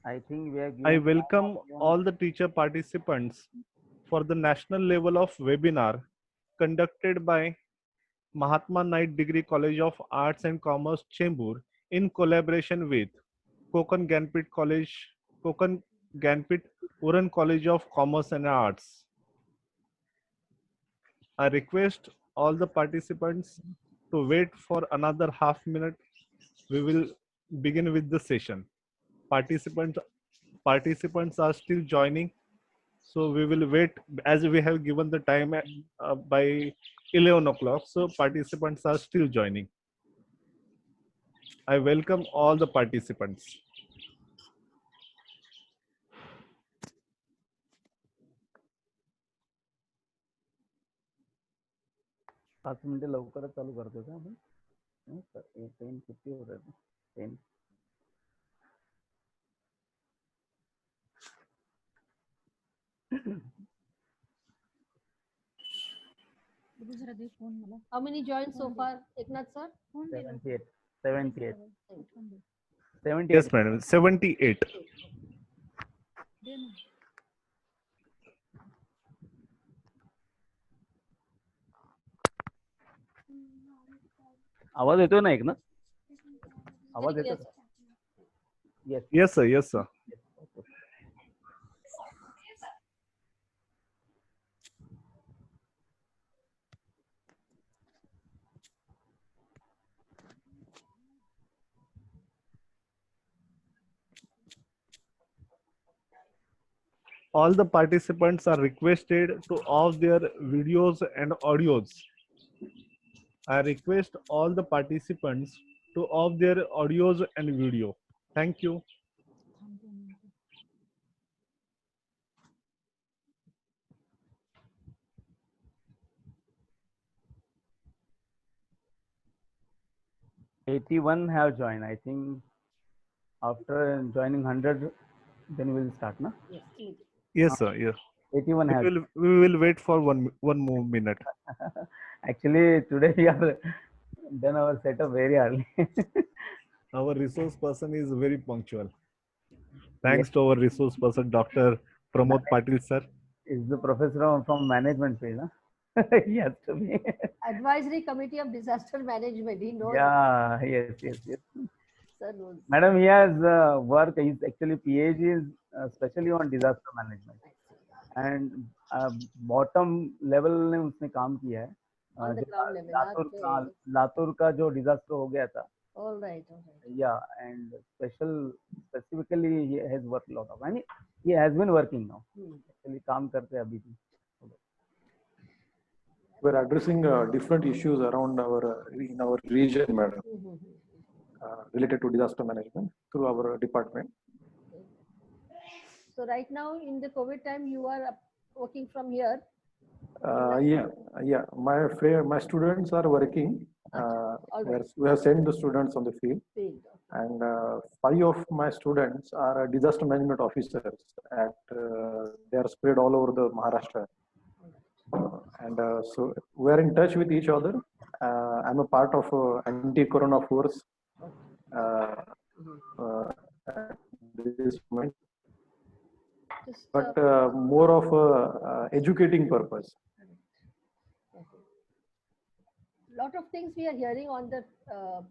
I think we are I given. welcome all the teacher participants for the national level of webinar conducted by Mahatma Knight Degree College of Arts and Commerce Chembur in collaboration with Konkan Gyanpith College, Konkan Gyanpith Uran College of Commerce and Arts. I request all the participants to wait for another half minute. We will begin with the session. Participants participants are still joining, so we will wait as we have given the time by 11 o'clock. So participants are still joining. I welcome all the participants. 5 मिनिटं लवकरच चालू करतो का आपण? 10:50 हो रहा है. 10. How many joined so far, Eknath sir? 78. 78. Yes, madam. 78. आवाज येतोय ना एकनाथ? आवाज Yes, येतो? sir. Yes. Yes, sir. Yes, sir. All the participants are requested to off their videos and audios. I request all the participants to off their audios and video. Thank you. $81 have joined. I think after joining 100, then we'll start, na? Yes. Yes, sir. Yes. 81 have. We will wait for one more minute. Actually, today we are done our setup very early. Our resource person is very punctual. Thanks to our resource person, Dr. Pramod Patil, sir. Is the professor from management field, huh? He has to be. Advisory Committee of Disaster Management. He knows. Yeah, yes. Sir knows. Madam, he has worked. He's actually PhD is especially on disaster management, and bottom level में उसने काम किया है. On the ground level. Latur का जो disaster हो गया था. All right. Yeah, and specifically he has worked a lot of. I mean, he has been working now. Actually, काम करते हैं अभी भी. We're addressing different issues around in our region, madam, related to disaster management through our department. So right now in the COVID time, you are working from here. Yeah. My students are working. We have sent the students on the field, and 5 of my students are disaster management officers. They are spread all over the Maharashtra. And so we are in touch with each other. I'm a part of anti-corona force at this moment, but more of educating purpose. Lot of things we are hearing on the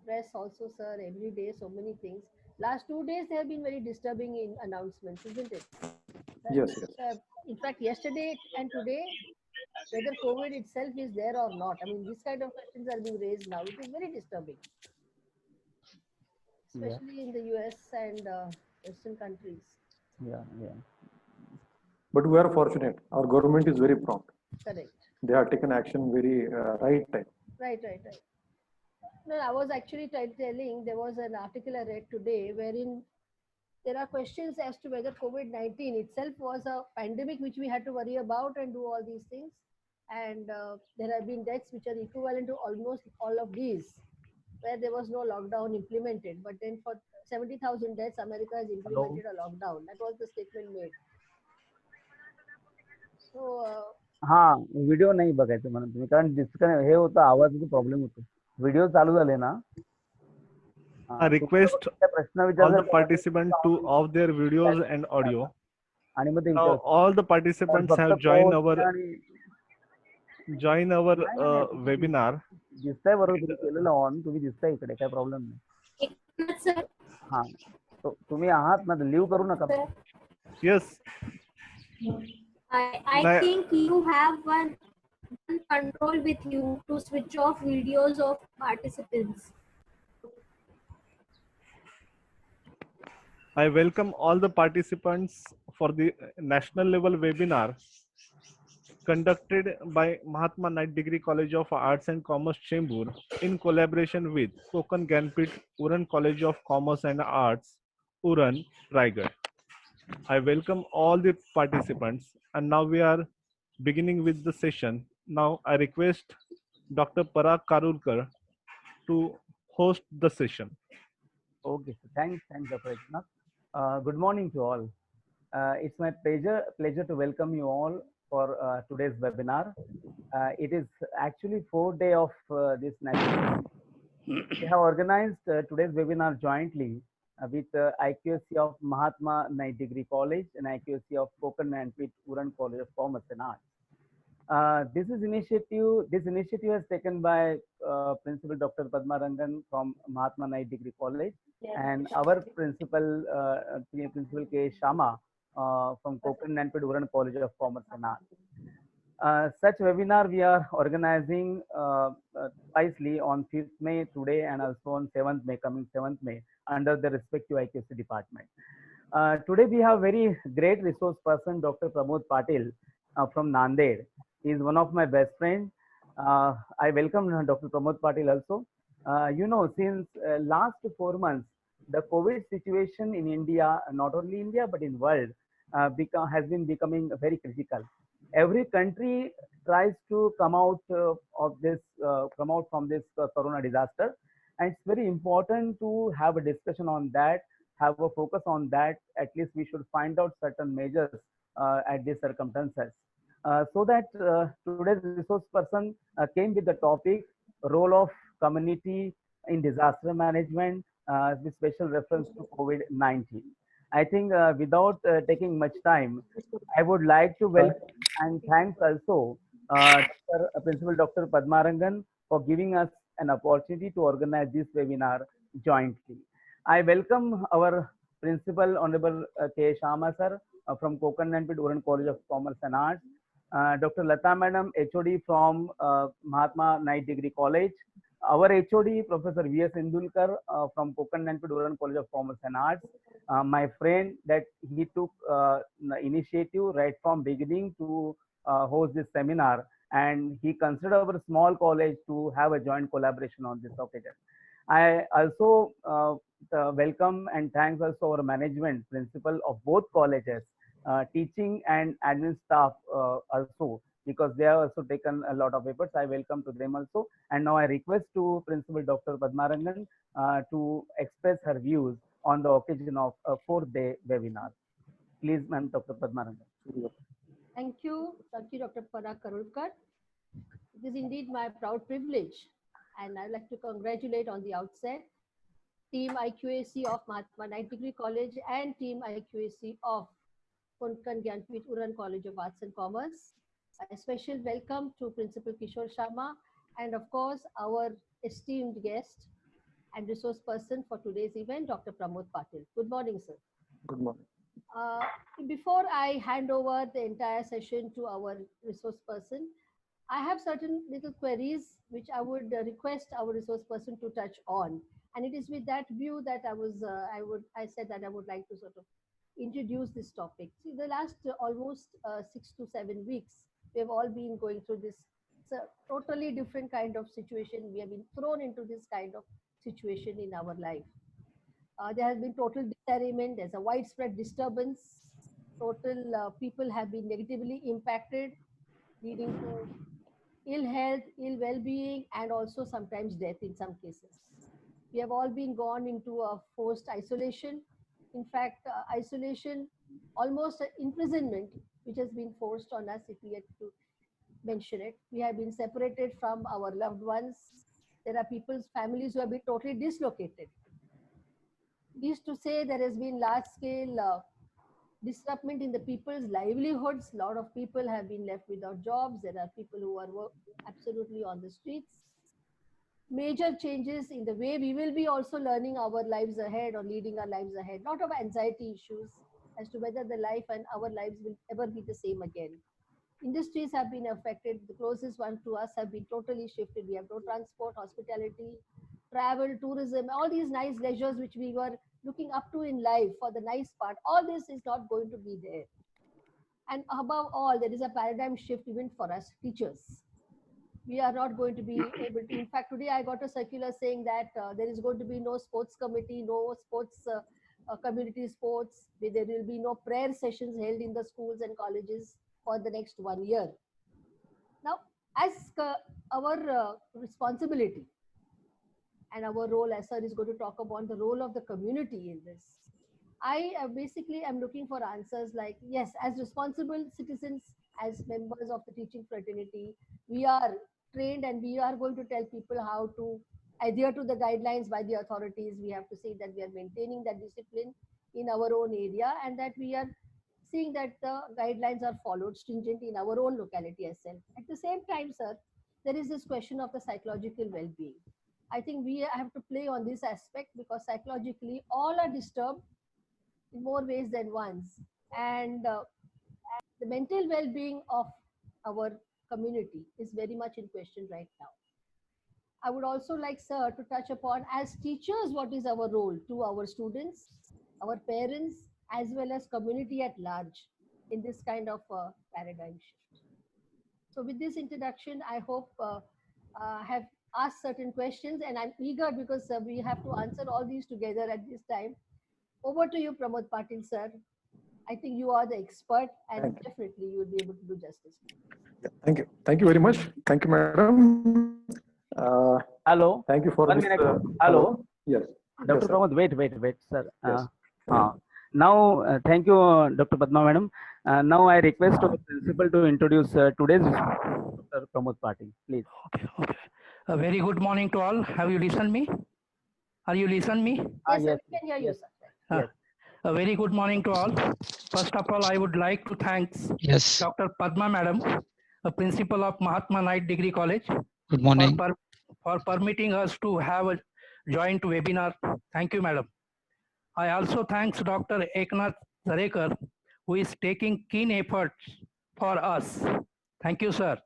press also, sir. Every day, so many things. Last 2 days, they have been very disturbing in announcements, isn't it? Yes. In fact, yesterday and today, whether COVID itself is there or not. I mean, this kind of questions are being raised now. It is very disturbing, especially in the US and Western countries. Yeah. But we are fortunate. Our government is very prompt. Correct. They have taken action very right time. Right. No, I was actually telling, there was an article I read today wherein there are questions as to whether COVID-19 itself was a pandemic which we had to worry about and do all these things. And there have been deaths which are equivalent to almost all of these, where there was no lockdown implemented. But then for 70,000 deaths, America has implemented a lockdown. That was the statement made. So, हाँ, video नाही बघायचं म्हणून तुम्ही, कारण disconnect हे होतं, आवाजाचा problem होतो. Video चालू झाले ना I request प्रश्न all the विचारतात participants to off their videos and audio. आणि मग ते Now विचारतात. all the तर participants फक्त have joined post our आणि webinar. दिसतंय बरोबर तुम्ही केलेलं ऑन, तुम्ही दिसताय इकडे, काय प्रॉब्लेम नाही. हा, तुम्ही आहात ना, लिव्ह करू नका. Yes. I think you have one control with you to switch off videos of participants. I welcome all the participants for the national level webinar conducted by Mahatma Knight Degree College of Arts and Commerce Chembur in collaboration with Konkan Gyanpith Uran College of Commerce and Arts, Uran, Raigad. I welcome all the participants, and now we are beginning with the session. Now I request Dr. Parag Karulkar to host the session. Okay, so thanks, Dr. Eknath. Good morning to all. It's my pleasure to welcome you all for today's webinar. It is actually 4th day of this national. We have organized today's webinar jointly with IQSC of Mahatma Knight Degree College and IQSC of Konkan Gyanpith Uran College of Commerce and Arts. This initiative has taken by Principal Dr. Padma Rangan from Mahatma Knight Degree College, and our principal K. Sharma from Konkan Gyanpith Uran College of Commerce and Arts. Such webinar we are organizing twicely on 5th May today and also on 7th May, coming 7th May, under the respective IQSC department. Today we have very great resource person, Dr. Pramod Patil from Nanded. He is one of my best friends. I welcome Dr. Pramod Patil also. Since last 4 months, the COVID situation in India, not only India, but in world, has been becoming very critical. Every country tries to come out from this corona disaster, and it's very important to have a discussion on that, have a focus on that. At least we should find out certain measures at these circumstances. So that today's resource person came with the topic, role of community in disaster management with special reference to COVID-19. I think without taking much time, I would like to welcome and thanks also Principal Dr. Padma Rangan for giving us an opportunity to organize this webinar jointly. I welcome our Principal Honorable K. Sharma sir from Konkan Gyanpith Uran College of Commerce and Arts, Dr. Lata Madam, HOD from Mahatma Knight Degree College, our HOD, Professor V.S. Indulkar from Konkan Gyanpith Uran College of Commerce and Arts, my friend that he took initiative right from beginning to host this seminar, and he considered our small college to have a joint collaboration on this occasion. I also welcome and thanks also our management principal of both colleges, teaching and admin staff also, because they have also taken a lot of efforts. I welcome to them also. And now I request to Principal Dr. Padma Rangan to express her views on the occasion of a 4th-day webinar. Please, ma'am, Dr. Padma Rangan. Thank you, Dr. Parag Karulkar. It is indeed my proud privilege, and I'd like to congratulate on the outset Team IQAC of Mahatma Knight Degree College and Team IQAC of Konkan Gyanpith Uran College of Arts and Commerce. A special welcome to Principal Kishore Sharma and of course our esteemed guest and resource person for today's event, Dr. Pramod Patil. Good morning, sir. Good morning. Before I hand over the entire session to our resource person, I have certain little queries which I would request our resource person to touch on. And it is with that view that I said that I would like to sort of introduce this topic. See, the last almost 6 to 7 weeks, we have all been going through this totally different kind of situation. We have been thrown into this kind of situation in our life. There has been total disarrayment. There's a widespread disturbance. Total people have been negatively impacted, leading to ill health, ill well-being, and also sometimes death in some cases. We have all been gone into a forced isolation. In fact, isolation, almost imprisonment, which has been forced on us, if we had to mention it. We have been separated from our loved ones. There are people's families who have been totally dislocated. Used to say there has been large scale disruption in the people's livelihoods. A lot of people have been left without jobs. There are people who are absolutely on the streets. Major changes in the way we will be also learning our lives ahead or leading our lives ahead. Lot of anxiety issues as to whether the life and our lives will ever be the same again. Industries have been affected. The closest one to us have been totally shifted. We have no transport, hospitality, travel, tourism, all these nice leisures which we were looking up to in life for the nice part. All this is not going to be there. And above all, there is a paradigm shift even for us teachers. We are not going to be able to. In fact, today I got a circular saying that there is going to be no sports committee, no sports, community sports. There will be no prayer sessions held in the schools and colleges for the next 1 year. Now, as our responsibility and our role, as sir is going to talk about the role of the community in this, I basically am looking for answers like, yes, as responsible citizens, as members of the teaching fraternity, we are trained and we are going to tell people how to adhere to the guidelines by the authorities. We have to say that we are maintaining that discipline in our own area and that we are seeing that the guidelines are followed stringent in our own locality as well. At the same time, sir, there is this question of the psychological well-being. I think we have to play on this aspect because psychologically all are disturbed in more ways than once. And the mental well-being of our community is very much in question right now. I would also like, sir, to touch upon as teachers, what is our role to our students, our parents, as well as community at large in this kind of paradigm shift. So with this introduction, I hope have asked certain questions and I'm eager because we have to answer all these together at this time. Over to you, Pramod Patil, sir. I think you are the expert and definitely you will be able to do justice. Yeah, thank you. Thank you very much. Thank you, madam. Hello. Thank you for 1 this. minute. Hello. Yes. Dr. Yes, Pramod, wait, sir. Yes. Now, thank you, Dr. Padma, madam. Now I request our principal to introduce today's Dr. Pramod Patil, please. Okay. A very good morning to all. Have you listened me? Are you listening me? Yes, sir, we can hear you, sir. Yes. A very good morning to all. First of all, I would like to thank Dr. Padma Madam, a principal of Mahatma Knight Degree College. Good morning. For permitting us to have a joint webinar. Thank you, Madam. I also thanks Dr. Eknath Zarekar, who is taking keen efforts for us. Thank you, sir.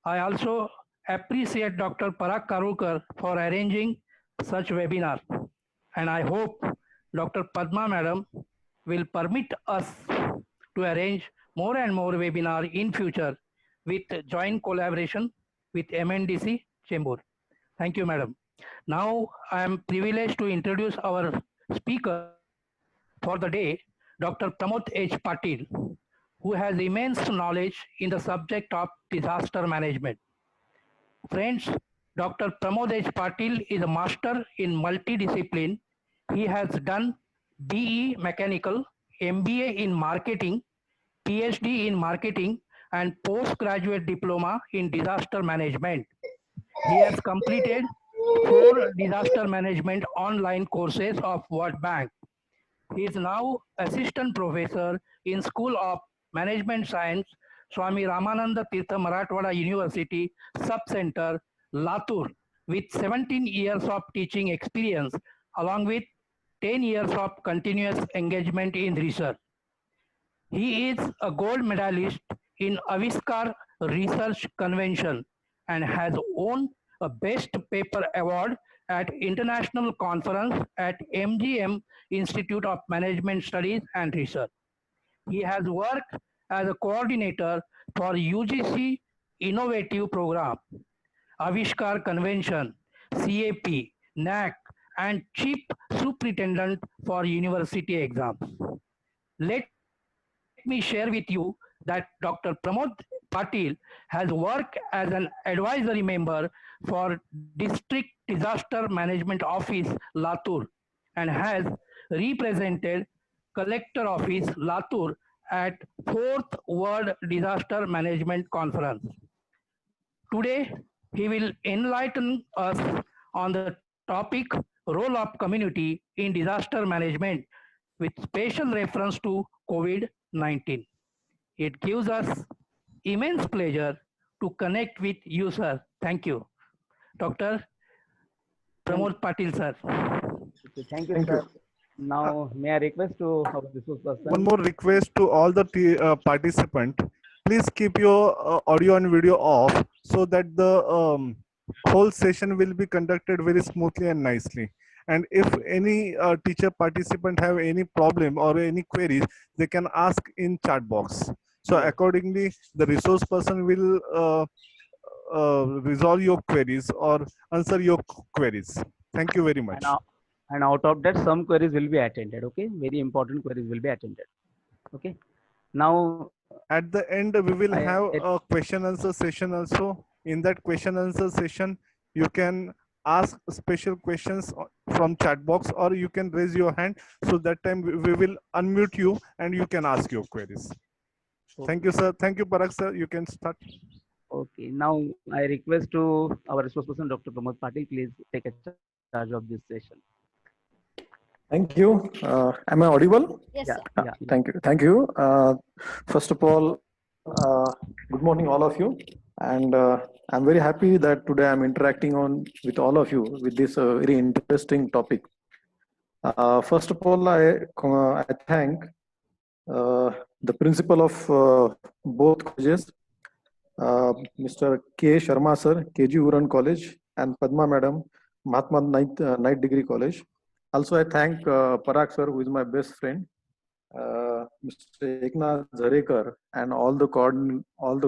I also appreciate Dr. Parag Karulkar for arranging such webinar. And I hope Dr. Padma Madam will permit us to arrange more and more webinar in future with joint collaboration with MNDC Chembur. Thank you, Madam. Now I am privileged to introduce our speaker for the day, Dr. Pramod H. Patil, who has immense knowledge in the subject of disaster management. Friends, Dr. Pramod H. Patil is a master in multidiscipline. He has done BE Mechanical, MBA in Marketing, PhD in Marketing, and postgraduate diploma in disaster management. He has completed 4 disaster management online courses of World Bank. He is now assistant professor in School of Management Science, Swami Ramananda Tirtha Marathwada University, Sub-Center, Latur, with 17 years of teaching experience, along with 10 years of continuous engagement in research. He is a gold medalist in Aviskar Research Convention and has won a Best Paper Award at International Conference at MGM Institute of Management Studies and Research. He has worked as a coordinator for UGC Innovative Program, Avishkar Convention, CAP, NAC, and Chief Superintendent for University Exams. Let me share with you that Dr. Pramod Patil has worked as an advisory member for District Disaster Management Office, Latur, and has represented Collector Office, Latur, at 4th World Disaster Management Conference. Today, he will enlighten us on the topic role of community in disaster management with special reference to COVID-19. It gives us immense pleasure to connect with you, sir. Thank you. Dr. Pramod Patil, sir. Okay, thank you, Thank sir. you. Now, may I request to our resource person? One more request to all the participant. Please keep your audio and video off so that the whole session will be conducted very smoothly and nicely. And if any teacher participant have any problem or any queries, they can ask in chat box. So Yes. accordingly, the resource person will resolve your queries or answer your queries. Thank you very much. And out of that, some queries will be attended. Okay, very important queries will be attended. Okay. Now, At the end, we will have a question answer session also. In that question answer session, you can ask special questions from chat box, or you can raise your hand. So that time we will unmute you and you can ask your queries. okay. Thank you, sir. Thank you, Parag sir. You can start. Okay. Now, I request to our resource person, Dr. Pramod Patil, please take a charge of this session. Thank you. Am I audible? Yes, Yeah. sir. Yeah. Thank you. Thank you. First of all, good morning, all of you. And I'm very happy that today I'm interacting with all of you with this very interesting topic. First of all, I thank the principal of both colleges, Mr. K. Sharma sir, KG Uran College, and Padma madam, Mahatma Night Degree College. Also, I thank Parag sir, who is my best friend, Mr. Eknath Zarekar, and all the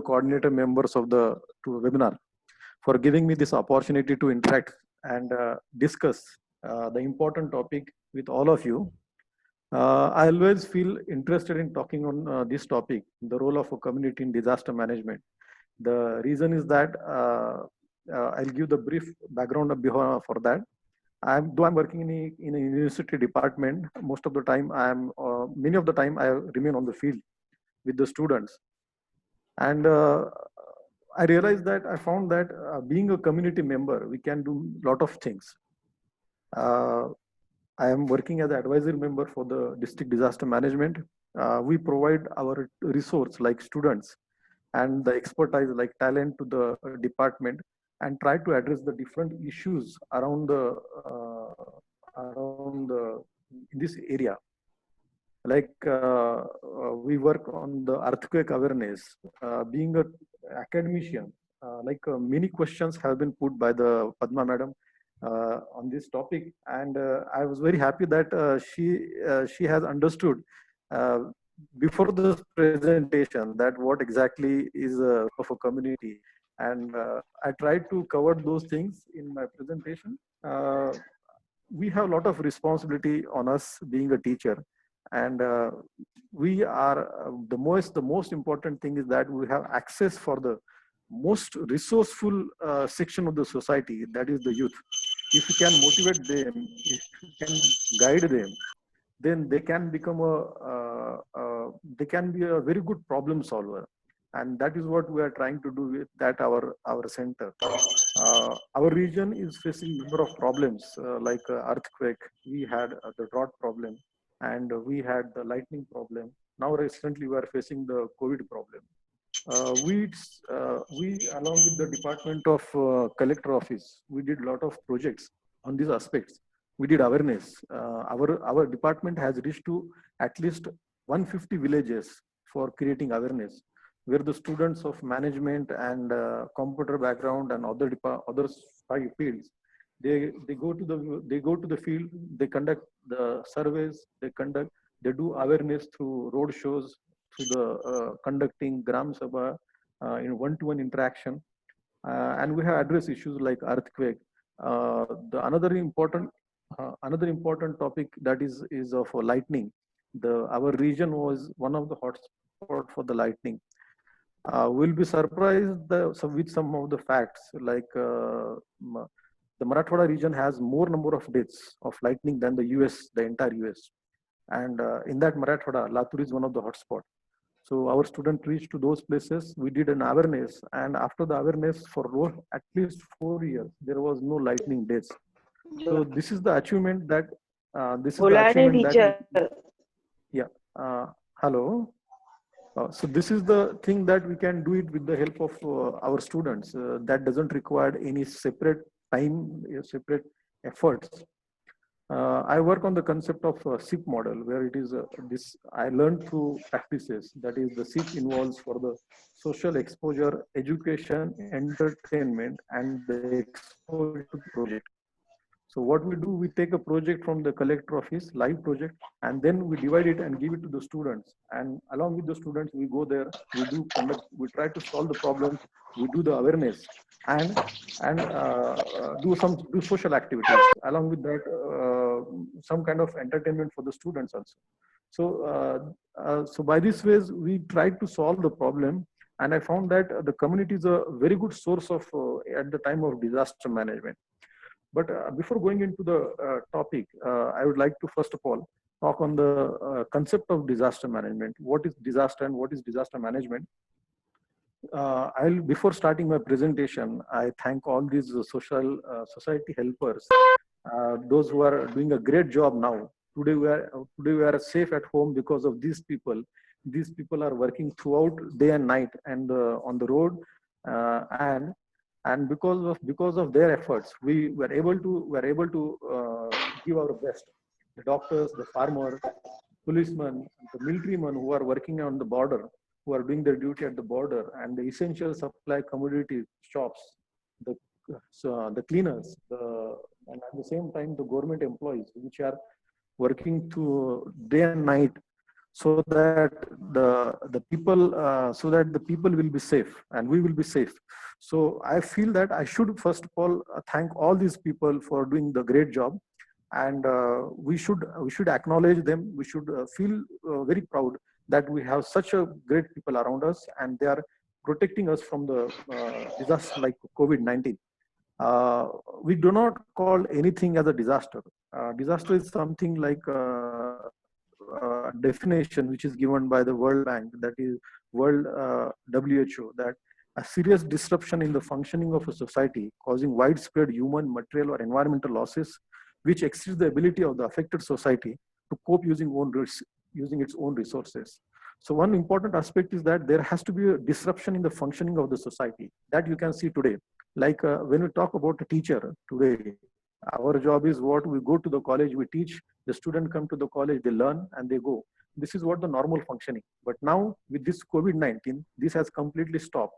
coordinator members of the webinar for giving me this opportunity to interact and discuss the important topic with all of you. I always feel interested in talking on this topic, the role of a community in disaster management. The reason is that I'll give the brief background for that. Though I'm working in a university department, most of the time many of the time I remain on the field with the students, and I realized that I found that being a community member, we can do a lot of things. I am working as an advisory member for the district disaster management. We provide our resource like students and the expertise like talent to the department and try to address the different issues around in this area. Like we work on the earthquake awareness. Being an academician, many questions have been put by the Padma madam on this topic, and I was very happy that she has understood before the presentation that what exactly is of a community, and I tried to cover those things in my presentation. We have a lot of responsibility on us being a teacher, and we are the most important thing is that we have access for the most resourceful section of the society, that is the youth. If you can motivate them, if you can guide them, then they can become they can be a very good problem solver, and that is what we are trying to do with that our center. Our region is facing number of problems like earthquake. We had the drought problem, and we had the lightning problem. Now recently we are facing the COVID problem. We along with the Department of Collector Office, we did a lot of projects on these aspects. We did awareness. Our department has reached to at least 150 villages for creating awareness, where the students of management and computer background and other fields, they go to the field, they conduct the surveys, they do awareness through road shows, through the conducting Gram Sabha in one-to-one interaction, and we have addressed issues like earthquake. The another important topic that is of lightning. Our region was one of the hotspot for the lightning. We'll be surprised with some of the facts, like the Marathwada region has more number of deaths of lightning than the entire US. And in that Marathwada, Latur is one of the hotspots. So our student reached to those places. We did an awareness, and after the awareness for at least 4 years, there was no lightning deaths. So this is the achievement that yeah. Hello. So this is the thing that we can do it with the help of our students. That doesn't require any separate time, separate efforts. I work on the concept of SIP model, where it is this I learned through practices. That is, the SIP involves for the social exposure, education, entertainment, and the exposure to project. So what we do, we take a project from the collector office, live project, and then we divide it and give it to the students. And along with the students, we go there, we try to solve the problems, we do the awareness, and do social activities. Along with that, some kind of entertainment for the students also. So by this ways, we tried to solve the problem. And I found that the community is a very good source of at the time of disaster management. But before going into the topic, I would like to first of all talk on the concept of disaster management. What is disaster and what is disaster management? Before starting my presentation, I thank all these society helpers, those who are doing a great job now. Today we are safe at home because of these people. These people are working throughout day and night and on the road, and because of their efforts, we were able to give our best. The doctors, the farmers, policemen, the militarymen who are working on the border, who are doing their duty at the border, and the essential supply commodity shops, the cleaners, and at the same time the government employees, which are working through day and night, so that the people will be safe and we will be safe. So I feel that I should first of all thank all these people for doing the great job, and we should acknowledge them. We should feel very proud that we have such a great people around us, and they are protecting us from the disaster like COVID-19. We do not call anything as a disaster. Disaster is something like definition which is given by the World Bank, that is World WHO, that a serious disruption in the functioning of a society causing widespread human, material, or environmental losses which exceeds the ability of the affected society to cope using its own resources. So one important aspect is that there has to be a disruption in the functioning of the society, that you can see today. Like when we talk about a teacher today, our job is what? We go to the college, we teach, the student come to the college, they learn and they go. This is what the normal functioning. But now with this COVID-19, this has completely stopped.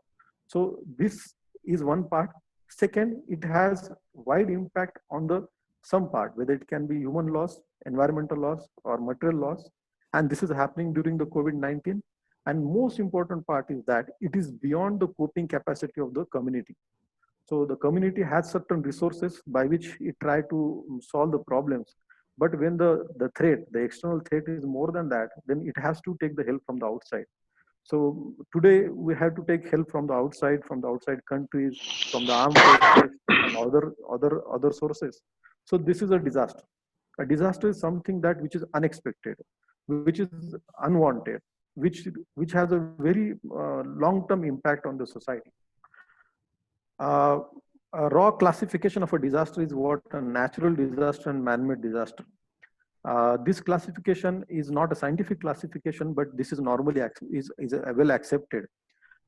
So this is one part. Second, it has wide impact on the some part, whether it can be human loss, environmental loss, or material loss. And this is happening during the COVID-19. And most important part is that it is beyond the coping capacity of the community. So the community has certain resources by which it try to solve the problems. But when the threat, the external threat is more than that, then it has to take the help from the outside. So today we have to take help from the outside countries, from the armed forces, and other sources. So this is a disaster. A disaster is something that which is unexpected, which is unwanted, which has a very long-term impact on the society. A raw classification of a disaster is what? A natural disaster and man-made disaster. This classification is not a scientific classification, but this is normally well accepted.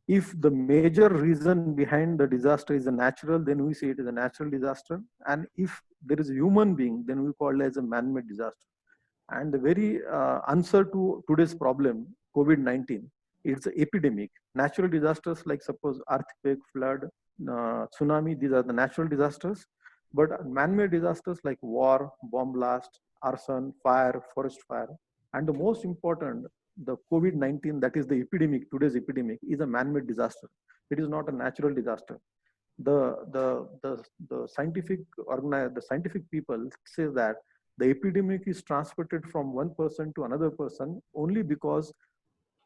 If the major reason behind the disaster is a natural, then we say it is a natural disaster. And if there is a human being, then we call it as a man-made disaster. And the very answer to today's problem, COVID-19, it's an epidemic. Natural disasters like suppose earthquake, flood, tsunami, these are the natural disasters. But man-made disasters like war, bomb blast, arson, fire, forest fire, and the most important, the COVID-19, that is the epidemic, today's epidemic, is a man-made disaster. It is not a natural disaster. The scientific people say that the epidemic is transmitted from one person to another person only because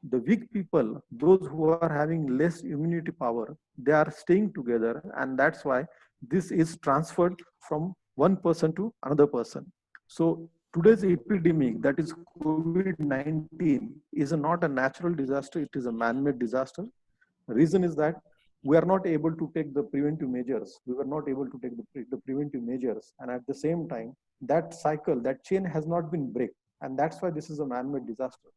the weak people, those who are having less immunity power, they are staying together, and that's why this is transferred from one person to another person. So today's epidemic, that is COVID-19, is not a natural disaster, it is a man-made disaster. The reason is that we are not able to take the preventive measures. We were not able to take the preventive measures. And at the same time, that cycle, that chain has not been break. And that's why this is a man-made disaster.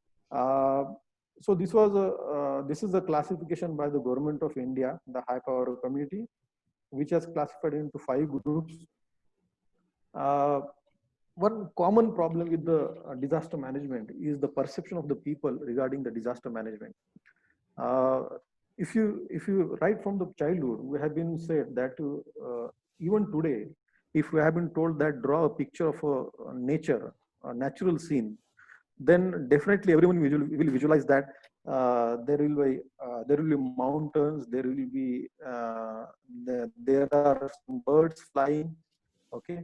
So this is a classification by the government of India, the high power community, which has classified into 5 groups. One common problem with the disaster management is the perception of the people regarding the disaster management. If you right from the childhood, we have been said that even today, if we have been told that draw a picture of a nature, a natural scene, then definitely everyone will visualize that there will be mountains, there will be there are some birds flying, okay.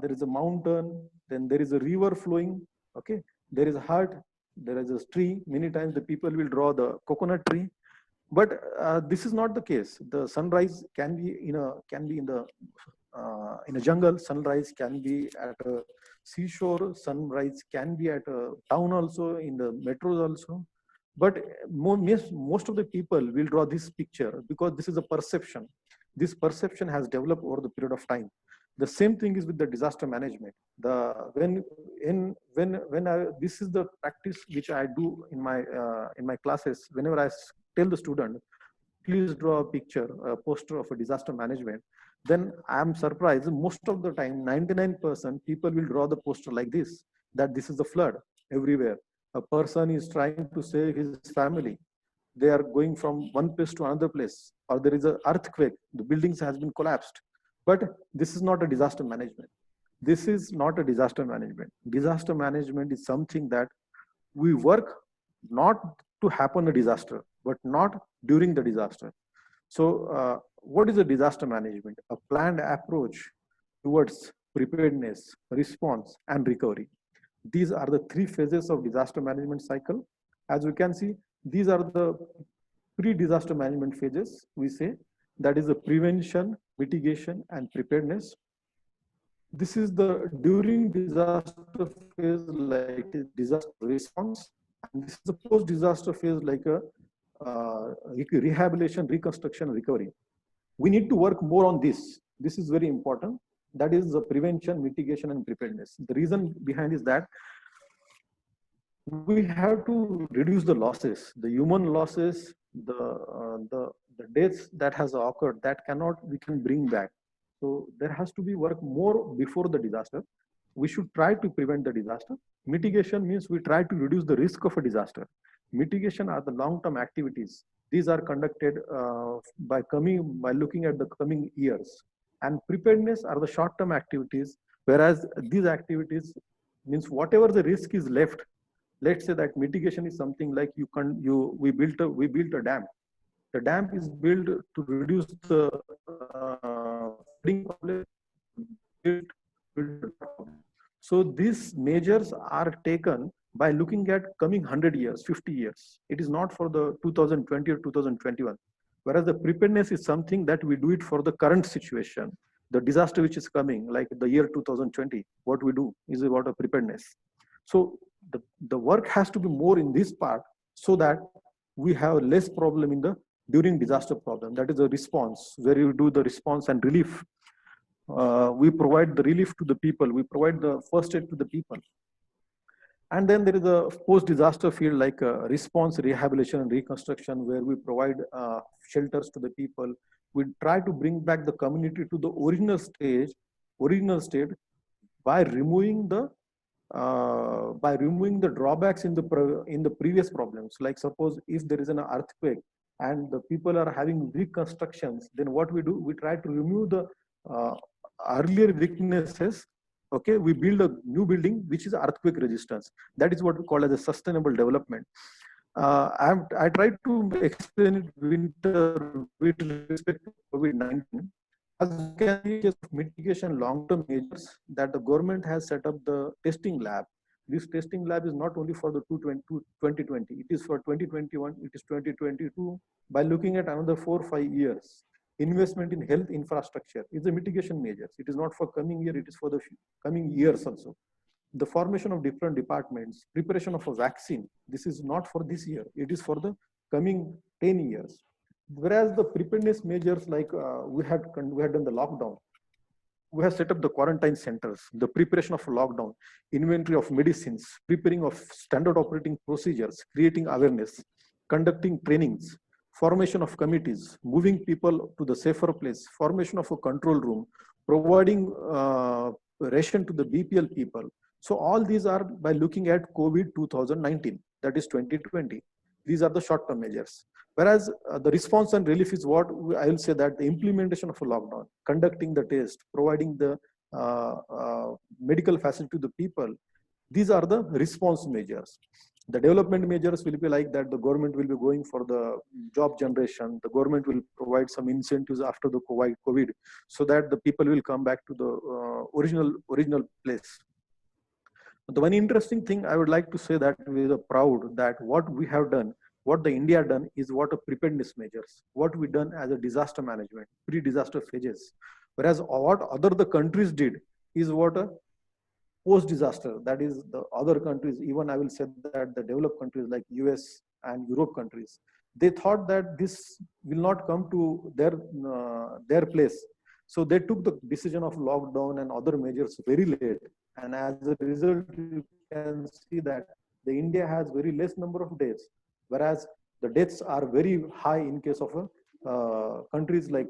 There is a mountain, then there is a river flowing, okay. There is a hut, there is a tree. Many times the people will draw the coconut tree, but this is not the case. The sunrise can be in a jungle. Sunrise can be at a seashore. Sunrise can be at a town also, in the metros also. But most of the people will draw this picture because this is a perception. This perception has developed over the period of time. The same thing is with the disaster management. This is the practice which I do in my classes. Whenever I tell the student, please draw a picture, a poster of a disaster management, then I am surprised. Most of the time, 99% people will draw the poster like this, that this is a flood everywhere. A person is trying to save his family. They are going from one place to another place, or there is an earthquake, the buildings has been collapsed. But this is not a disaster management. This is not a disaster management. Disaster management is something that we work not to happen a disaster, but not during the disaster. So what is a disaster management? A planned approach towards preparedness, response, and recovery. These are the 3 phases of disaster management cycle. As we can see, these are the pre-disaster management phases, we say. That is the prevention, mitigation, and preparedness. This is the during disaster phase, like a disaster response. And this is the post-disaster phase, like a rehabilitation, reconstruction, recovery. We need to work more on this. This is very important. That is the prevention, mitigation, and preparedness. The reason behind is that we have to reduce the losses, the human losses, the deaths that has occurred, that we can bring back. So there has to be work more before the disaster. We should try to prevent the disaster. Mitigation means we try to reduce the risk of a disaster. Mitigation are the long-term activities. These are conducted by looking at the coming years. And preparedness are the short-term activities, whereas these activities means whatever the risk is left. Let's say that mitigation is something like we built a dam. The dam is built to reduce the flooding problem. So these measures are taken by looking at coming 100 years, 50 years. It is not for the 2020 or 2021. Whereas the preparedness is something that we do it for the current situation. The disaster which is coming, like the year 2020, what we do is about a preparedness. So the work has to be more in this part so that we have less problem in the during disaster problem. That is the response, where you do the response and relief. We provide the relief to the people. We provide the first aid to the people. And then there is a post-disaster field like response, rehabilitation, and reconstruction, where we provide shelters to the people. We try to bring back the community to the original state by removing the drawbacks in the previous problems. Like suppose if there is an earthquake and the people are having reconstructions, then what we do, we try to remove the earlier weaknesses. Okay, we build a new building which is earthquake resistance. That is what we call as a sustainable development. I tried to explain it with respect to COVID-19. As you can see, case of mitigation long-term measures, that the government has set up the testing lab. This testing lab is not only for the 2020, it is for 2021, it is 2022. By looking at another 4 or 5 years, investment in health infrastructure is a mitigation measure. It is not for coming year, it is for the coming years also. The formation of different departments, preparation of a vaccine, this is not for this year, it is for the coming 10 years. Whereas the preparedness measures like we had done the lockdown, we have set up the quarantine centers, the preparation of lockdown, inventory of medicines, preparing of standard operating procedures, creating awareness, conducting trainings, formation of committees, moving people to the safer place, formation of a control room, providing ration to the BPL people. So all these are by looking at COVID 2019, that is 2020. These are the short-term measures. Whereas the response and relief is what I will say that the implementation of a lockdown, conducting the test, providing the medical facility to the people, these are the response measures. The development measures will be like that the government will be going for the job generation, the government will provide some incentives after the COVID so that the people will come back to the original place. The one interesting thing I would like to say that we are proud that what we have done, what the India done is what a preparedness measures, what we done as a disaster management, pre-disaster phases. Whereas what other the countries did is what a post-disaster, that is the other countries, even I will say that the developed countries like US and Europe countries, they thought that this will not come to their place. So they took the decision of lockdown and other measures very late. And as a result, you can see that the India has very less number of deaths, whereas the deaths are very high in case of countries like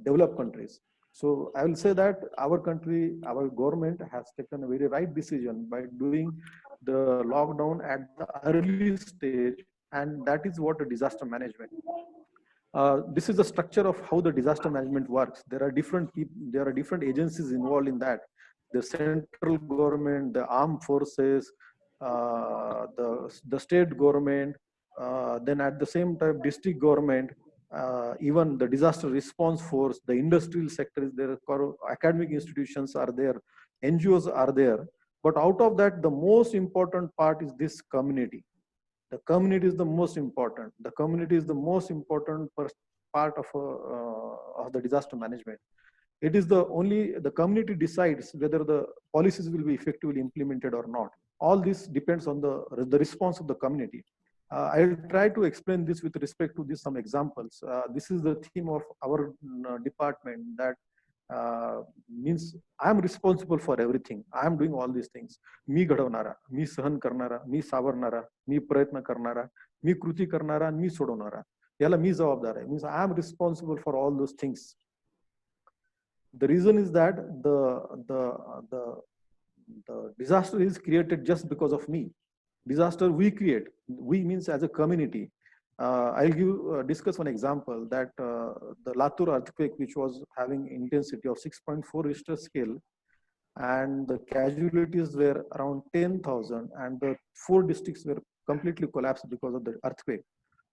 developed countries. So I will say that our country, our government has taken a very right decision by doing the lockdown at the early stage, and that is what a disaster management. This is the structure of how the disaster management works. There are different people, there are different agencies involved in that. The central government, the armed forces, the state government, then at the same time district government, even the disaster response force, the industrial sector is there, academic institutions are there, NGOs are there. But out of that, the most important part is this community. The community is the most important. The community is the most important part of the disaster management. It is the community decides whether the policies will be effectively implemented or not. All this depends on the response of the community. I'll try to explain this with respect to some examples. This is the theme of our department, that means I'm responsible for everything. I'm doing all these things. मी घडवणारा, मी सहन करणारा, मी सावरणारा, मी प्रयत्न करणारा, मी कृती करणारा, मी सोडवणारा. याला मी जबाबदार आहे. Means I am responsible for all those things. The reason is that the disaster is created just because of me. Disaster we create. We means as a community. I'll discuss one example that the Latur earthquake, which was having intensity of 6.4 Richter scale, and the casualties were around 10,000, and the 4 districts were completely collapsed because of the earthquake.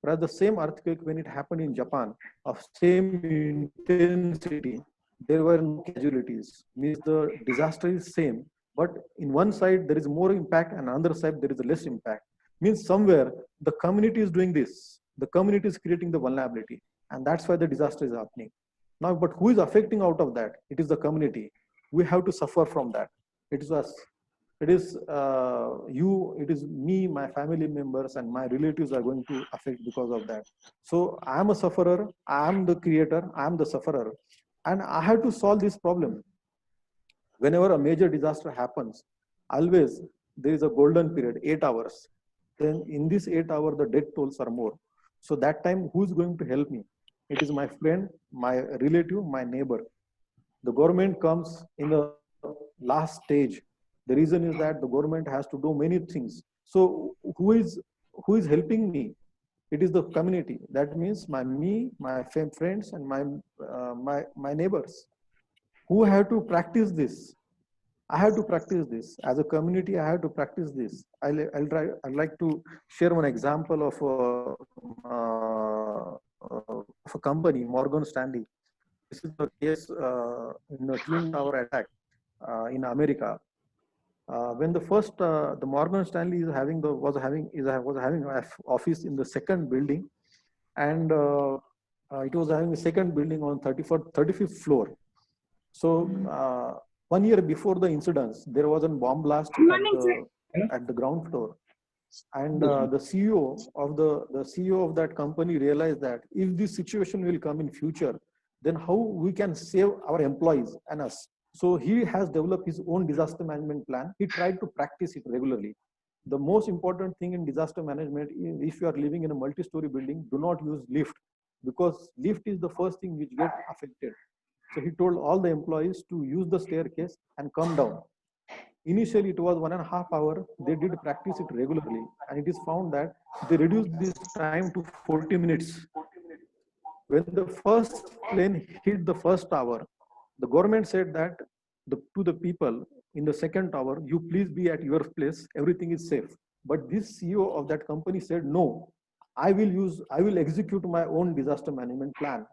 Whereas the same earthquake, when it happened in Japan, of same intensity, there were no casualties. Means the disaster is same, but in one side there is more impact, and on the other side there is less impact. Means somewhere the community is doing this. The community is creating the vulnerability, and that's why the disaster is happening. Now, but who is affecting out of that? It is the community. We have to suffer from that. It is us. It is you, it is me, my family members, and my relatives are going to affect because of that. So I am a sufferer, I am the creator, I am the sufferer, and I have to solve this problem. Whenever a major disaster happens, always there is a golden period, 8 hours. Then in this 8 hours, the death tolls are more. So that time, who is going to help me? It is my friend, my relative, my neighbor. The government comes in the last stage. The reason is that the government has to do many things. So who is helping me? It is the community. That means my friends, and my neighbors. Who have to practice this? I have to practice this as a community. I have to practice this. I'd like to share one example of a company, Morgan Stanley. This is the case in the Twin Tower attack in America. When the first the Morgan Stanley was having an office in the second building, and it was having a second building on 35th floor. So 1 year before the incidents, there was a bomb blast at the ground floor. And the CEO of that company realized that if this situation will come in future, then how we can save our employees and us. So he has developed his own disaster management plan. He tried to practice it regularly. The most important thing in disaster management is, if you are living in a multi-story building, do not use lift, because lift is the first thing which gets affected. So he told all the employees to use the staircase and come down. Initially, it was 1.5 hours. They did practice it regularly, and it is found that they reduced this time to 40 minutes. When the first plane hit the first tower, the government said that to the people in the second tower, you please be at your place, everything is safe. But this CEO of that company said, no, I will execute my own disaster management plan.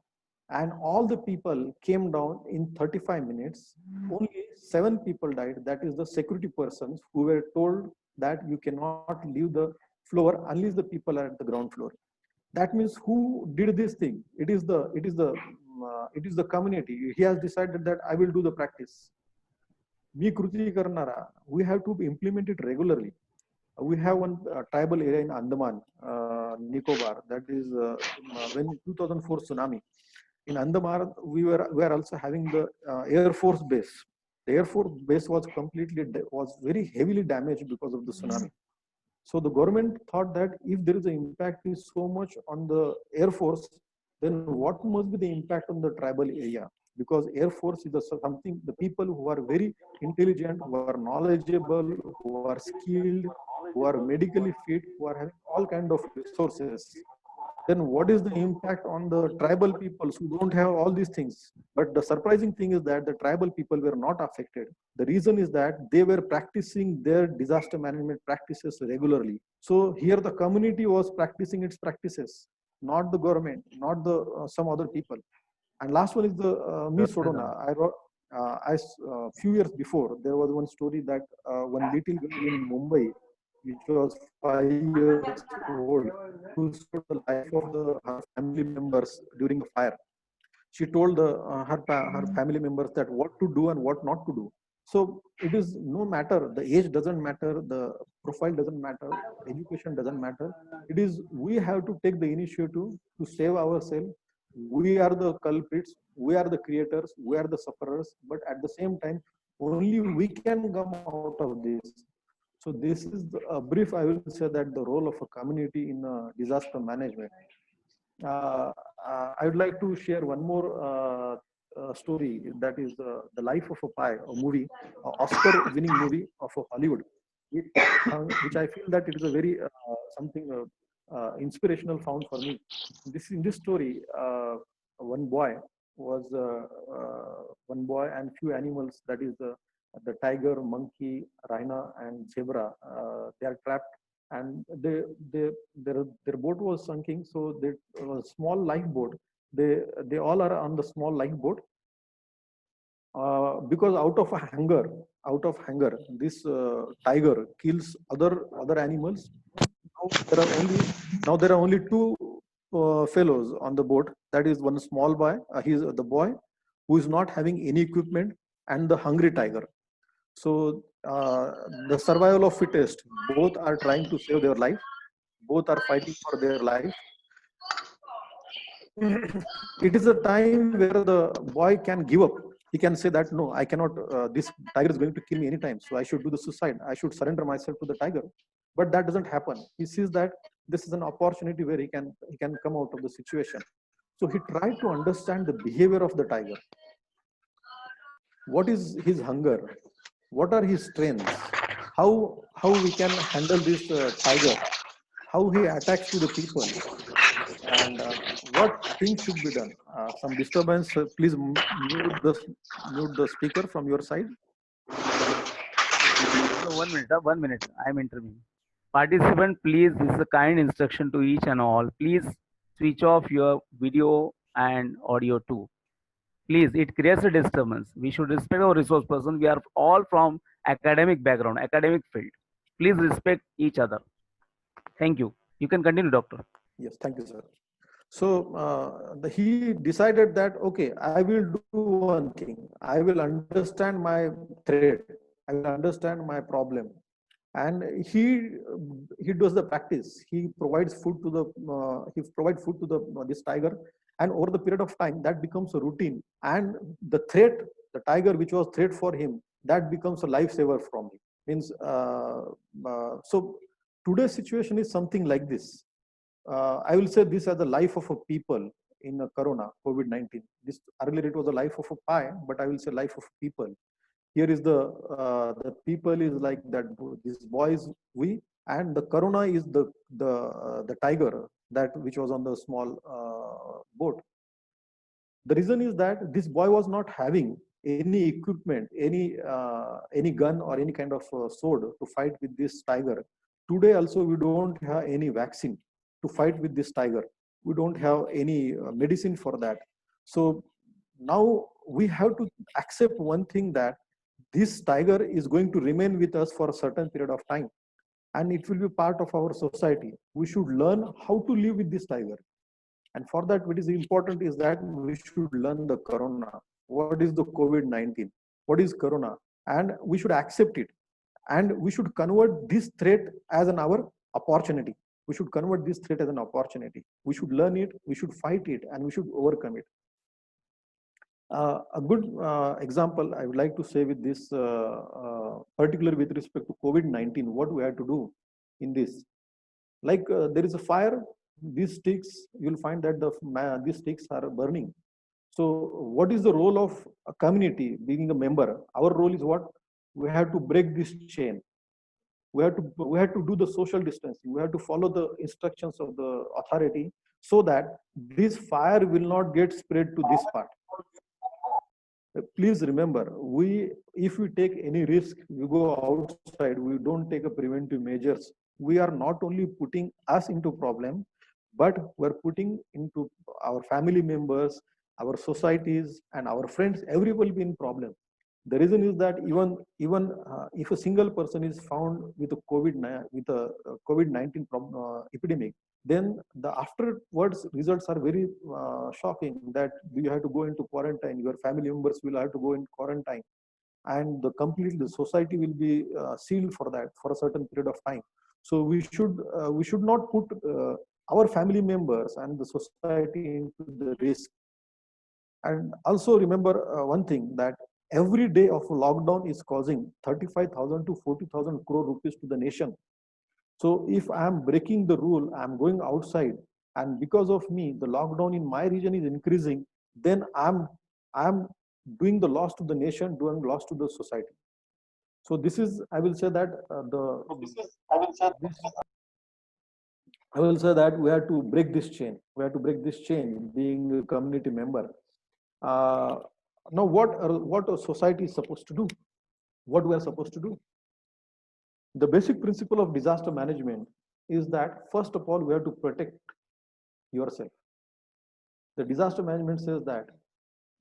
And all the people came down in 35 minutes. Only 7 people died. That is the security persons who were told that you cannot leave the floor unless the people are at the ground floor. That means who did this thing? It is the community. He has decided that I will do the practice. We have to implement it regularly. We have one tribal area in Andaman, Nicobar. That is when 2004 tsunami. In Andaman, we were also having the Air Force base. The Air Force base was very heavily damaged because of the tsunami. So the government thought that if there is an impact is so much on the Air Force, then what must be the impact on the tribal area? Because Air Force is something, the people who are very intelligent, who are knowledgeable, who are skilled, who are medically fit, who are having all kinds of resources. Then what is the impact on the tribal peoples who don't have all these things? But the surprising thing is that the tribal people were not affected. The reason is that they were practicing their disaster management practices regularly. So here the community was practicing its practices, not the government, not the some other people. And last one is the Miss Sodona. I wrote a few years before, there was one story that one little girl in Mumbai, which was 5 years old, who saved the life of her family members during the fire. She told her family members that what to do and what not to do. So it is no matter, the age doesn't matter, the profile doesn't matter, education doesn't matter. It is, we have to take the initiative to save ourselves. We are the culprits, we are the creators, we are the sufferers, but at the same time, only we can come out of this. So this is a brief, I will say that the role of a community in disaster management. I would like to share one more story, that is The Life of a Pi, a movie, Oscar-winning movie of Hollywood, which I feel that it is a very something inspirational found for me. In this story, one boy and few animals, that is the tiger, monkey, rhino, and zebra. They are trapped, and their boat was sinking. So they a small lifeboat. They all are on the small lifeboat. Because out of hunger, this tiger kills other animals. Now there are only 2 fellows on the boat. That is one small boy. He's the boy who is not having any equipment, and the hungry tiger. So the survival of fittest. Both are trying to save their life. Both are fighting for their life. It is a time where the boy can give up. He can say that, no, I cannot, this tiger is going to kill me anytime, so I should do the suicide. I should surrender myself to the tiger. But that doesn't happen. He sees that this is an opportunity where he can come out of the situation. So he tried to understand the behavior of the tiger. What is his hunger? What are his strengths? How we can handle this tiger? How he attacks to the people? And what things should be done? Some disturbance, please mute the speaker from your side. So 1 minute, I'm interviewing. Participant, please, this is a kind instruction to each and all. Please switch off your video and audio too. Please, it creates a disturbance. We should respect our resource person. We are all from academic background, academic field. Please respect each other. Thank you. You can continue, doctor. Yes, thank you, sir. So he decided that, okay, I will do one thing. I will understand my threat. I will understand my problem. and he does the practice. He provides food to the this tiger, and over the period of time that becomes a routine, and the tiger which was threat for him, that becomes a lifesaver from him. Means so today's situation is something like this. I will say this as the life of a people in a corona COVID-19. This earlier it was the life of a pie, but I will say life of people. Here is the people is like that, these boys, we, and the corona is the tiger that which was on the small boat. The reason is that this boy was not having any equipment, any gun or any kind of sword to fight with this tiger. Today also we don't have any vaccine to fight with this tiger. We don't have any medicine for that. So now we have to accept one thing, that this tiger is going to remain with us for a certain period of time, and it will be part of our society. We should learn how to live with this tiger. And for that, what is important is that we should learn the corona. What is the COVID-19? What is corona? And we should accept it. And we should convert this threat as our opportunity. We should convert this threat as an opportunity. We should learn it, we should fight it, and we should overcome it. A good example I would like to say with this, particularly with respect to COVID-19, what we have to do in this. Like there is a fire, these sticks, you'll find that these sticks are burning. So what is the role of a community being a member? Our role is what? We have to break this chain. We have to do the social distancing. We have to follow the instructions of the authority so that this fire will not get spread to this part. Please remember, if we take any risk, we go outside, we don't take a preventive measures, we are not only putting us into problem, but we're putting into our family members, our societies, and our friends. Everyone will be in problem. The reason is that even if a single person is found with a COVID-19 epidemic, then the afterwards results are very shocking, that you have to go into quarantine, your family members will have to go in quarantine, and the society will be sealed for that for a certain period of time. So we should not put our family members and the society into the risk. And also remember one thing, that every day of lockdown is causing 35,000 to 40,000 crore rupees to the nation. So if I am breaking the rule, I am going outside, and because of me, the lockdown in my region is increasing, then I'm doing the loss to the nation, doing loss to the society. So this is, I will say that I will say that we have to break this chain. We have to break this chain, being a community member. Now, what a society is supposed to do? What we are supposed to do? The basic principle of disaster management is that, first of all, we have to protect yourself. The disaster management says that,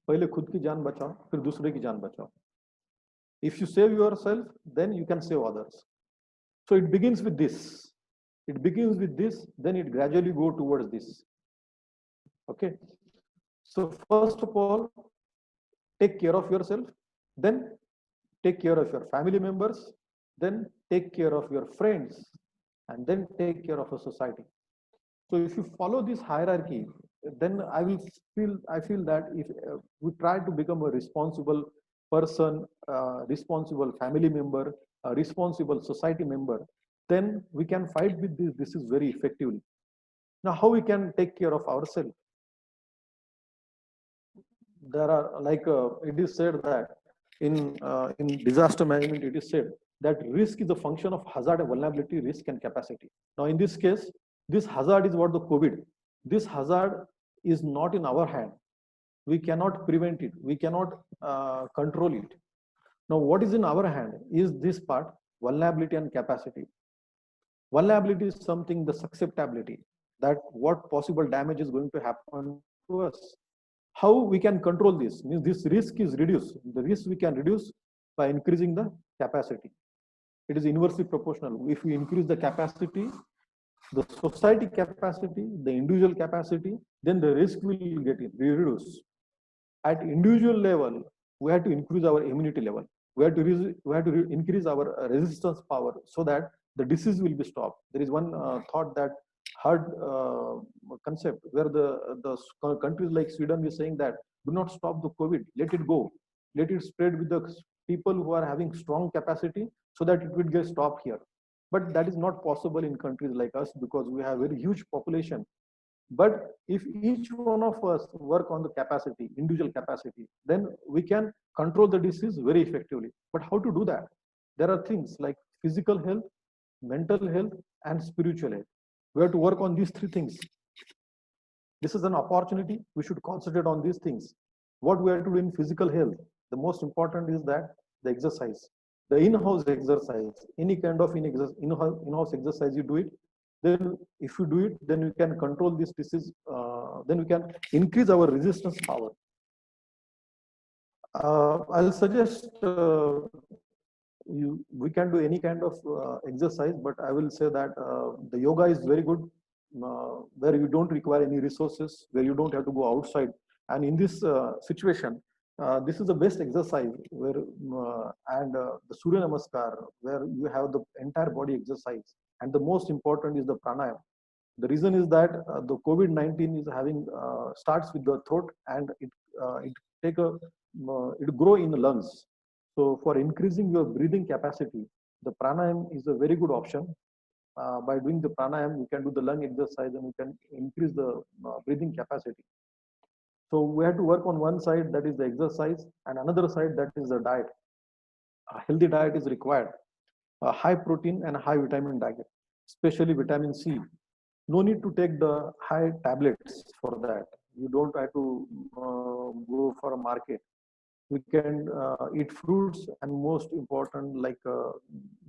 पहले खुद की जान बचाओ, फिर दूसरे की जान बचाओ. If you save yourself, then you can save others. So it begins with this. It begins with this, then it gradually go towards this. Okay. So first of all, take care of yourself, then take care of your family members, then take care of your friends, and then take care of a society. So if you follow this hierarchy, then I feel that if we try to become a responsible person, responsible family member, a responsible society member, then we can fight with this is very effectively. Now, how we can take care of ourselves? There are, like it is said that in disaster management, it is said that risk is a function of hazard, vulnerability, risk, and capacity. Now, in this case, this hazard is what the COVID. This hazard is not in our hand. We cannot prevent it. We cannot control it. Now, what is in our hand is this part, vulnerability and capacity. Vulnerability is something, the susceptibility, that what possible damage is going to happen to us. How we can control this? Means this risk is reduced. The risk we can reduce by increasing the capacity. It is inversely proportional. If we increase the capacity, the society capacity, the individual capacity, then the risk will get reduced. At individual level, we have to increase our immunity level. We have to increase our resistance power so that the disease will be stopped. There is one thought that herd concept where the countries like Sweden is saying that do not stop the COVID, let it go, let it spread with the people who are having strong capacity so that it will get stopped here. But that is not possible in countries like us because we have very huge population. But if each one of us work on the capacity, individual capacity, then we can control the disease very effectively. But how to do that? There are things like physical health, mental health, and spiritual health. We have to work on these three things. This is an opportunity. We should concentrate on these things. What we have to do in physical health, the most important is that the exercise, the in-house exercise, any kind of in-house exercise you do it, then if you do it, then you can control this disease, then we can increase our resistance power. I'll suggest we can do any kind of exercise, but I will say that the yoga is very good, where you don't require any resources, where you don't have to go outside. And in this situation, this is the best exercise where the Surya Namaskar, where you have the entire body exercise. And the most important is the pranayama. The reason is that the COVID-19 is having starts with the throat and it grow in the lungs. So for increasing your breathing capacity, the pranayama is a very good option. By doing the pranayama, you can do the lung exercise and you can increase the breathing capacity. So we have to work on one side, that is the exercise, and another side, that is the diet. A healthy diet is required. A high protein and high vitamin diet, especially vitamin C. No need to take the high tablets for that. You don't have to go for a market. We can eat fruits, and most important, like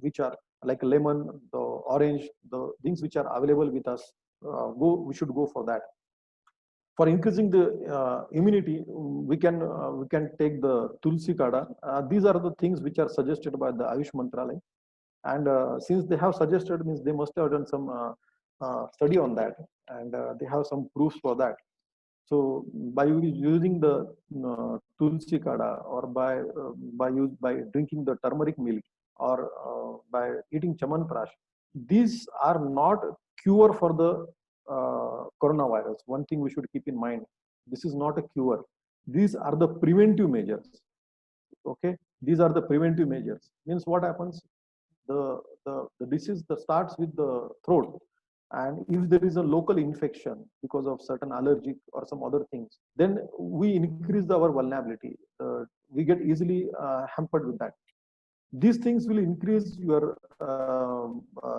which are like lemon, the orange, the things which are available with us. We should go for that. For increasing the immunity, we can take the Tulsi Kada. These are the things which are suggested by the Ayush Mantralaya, and since they have suggested, means they must have done some study on that, and they have some proofs for that. So by using the Tulsi Kada, or by drinking the turmeric milk, or by eating Chamanprash, these are not cure for the coronavirus. One thing we should keep in mind: this is not a cure. These are the preventive measures. Okay, these are the preventive measures. Means what happens? The disease starts with the throat, and if there is a local infection because of certain allergic or some other things, then we increase our vulnerability. We get easily hampered with that. These things will increase your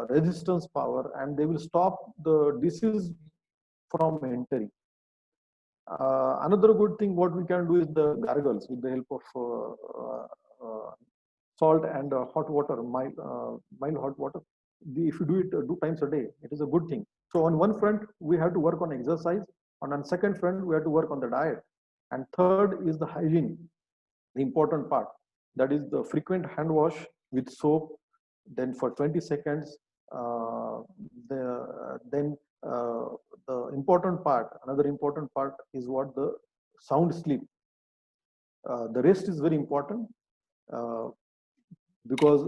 resistance power, and they will stop the disease from entering. Another good thing what we can do is the gargles with the help of salt and hot water, mild hot water. If you do it 2 times a day, it is a good thing. So on one front, we have to work on exercise. On second front, we have to work on the diet. And third is the hygiene, the important part. That is the frequent hand wash with soap, then for 20 seconds. Then the important part, another important part is what the sound sleep. The rest is very important because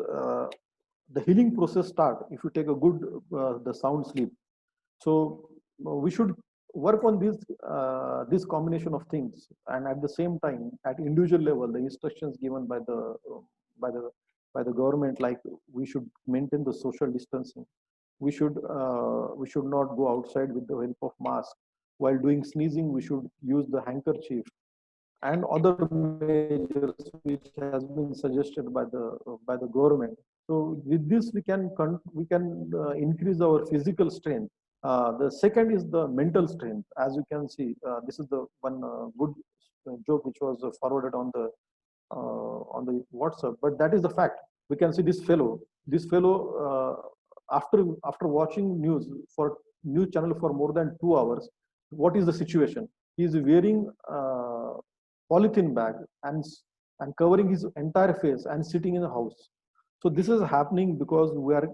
the healing process start if you take a good the sound sleep. So we should work on this combination of things, and at the same time, at individual level, the instructions given by the government, like we should maintain the social distancing. We should not go outside with the help of mask. While doing sneezing, we should use the handkerchief and other measures which has been suggested by the government. So with this, we can increase our physical strength. The second is the mental strength. As you can see, this is the one good joke which was forwarded on the WhatsApp. But that is the fact. We can see this fellow. After watching news channel for more than 2 hours, what is the situation? He is wearing polythene bag and covering his entire face and sitting in the house. So this is happening because we are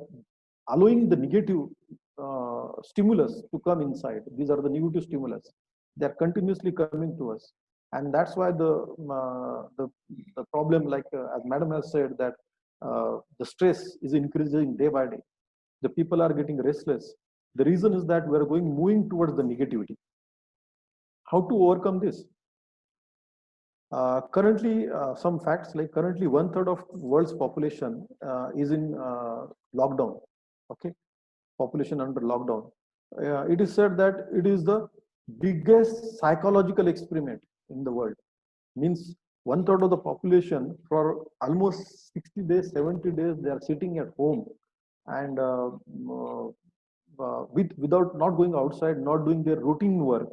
allowing the negative stimulus to come inside. These are the negative stimulus. They are continuously coming to us. And that's why the problem, like as Madam has said, that the stress is increasing day by day. The people are getting restless. The reason is that we are moving towards the negativity. How to overcome this? Currently, some facts, like currently 1/3 of world's population is in lockdown. Okay, population under lockdown. It is said that it is the biggest psychological experiment in the world. Means 1/3 of the population for almost 60 days, 70 days, they are sitting at home and without not going outside, not doing their routine work.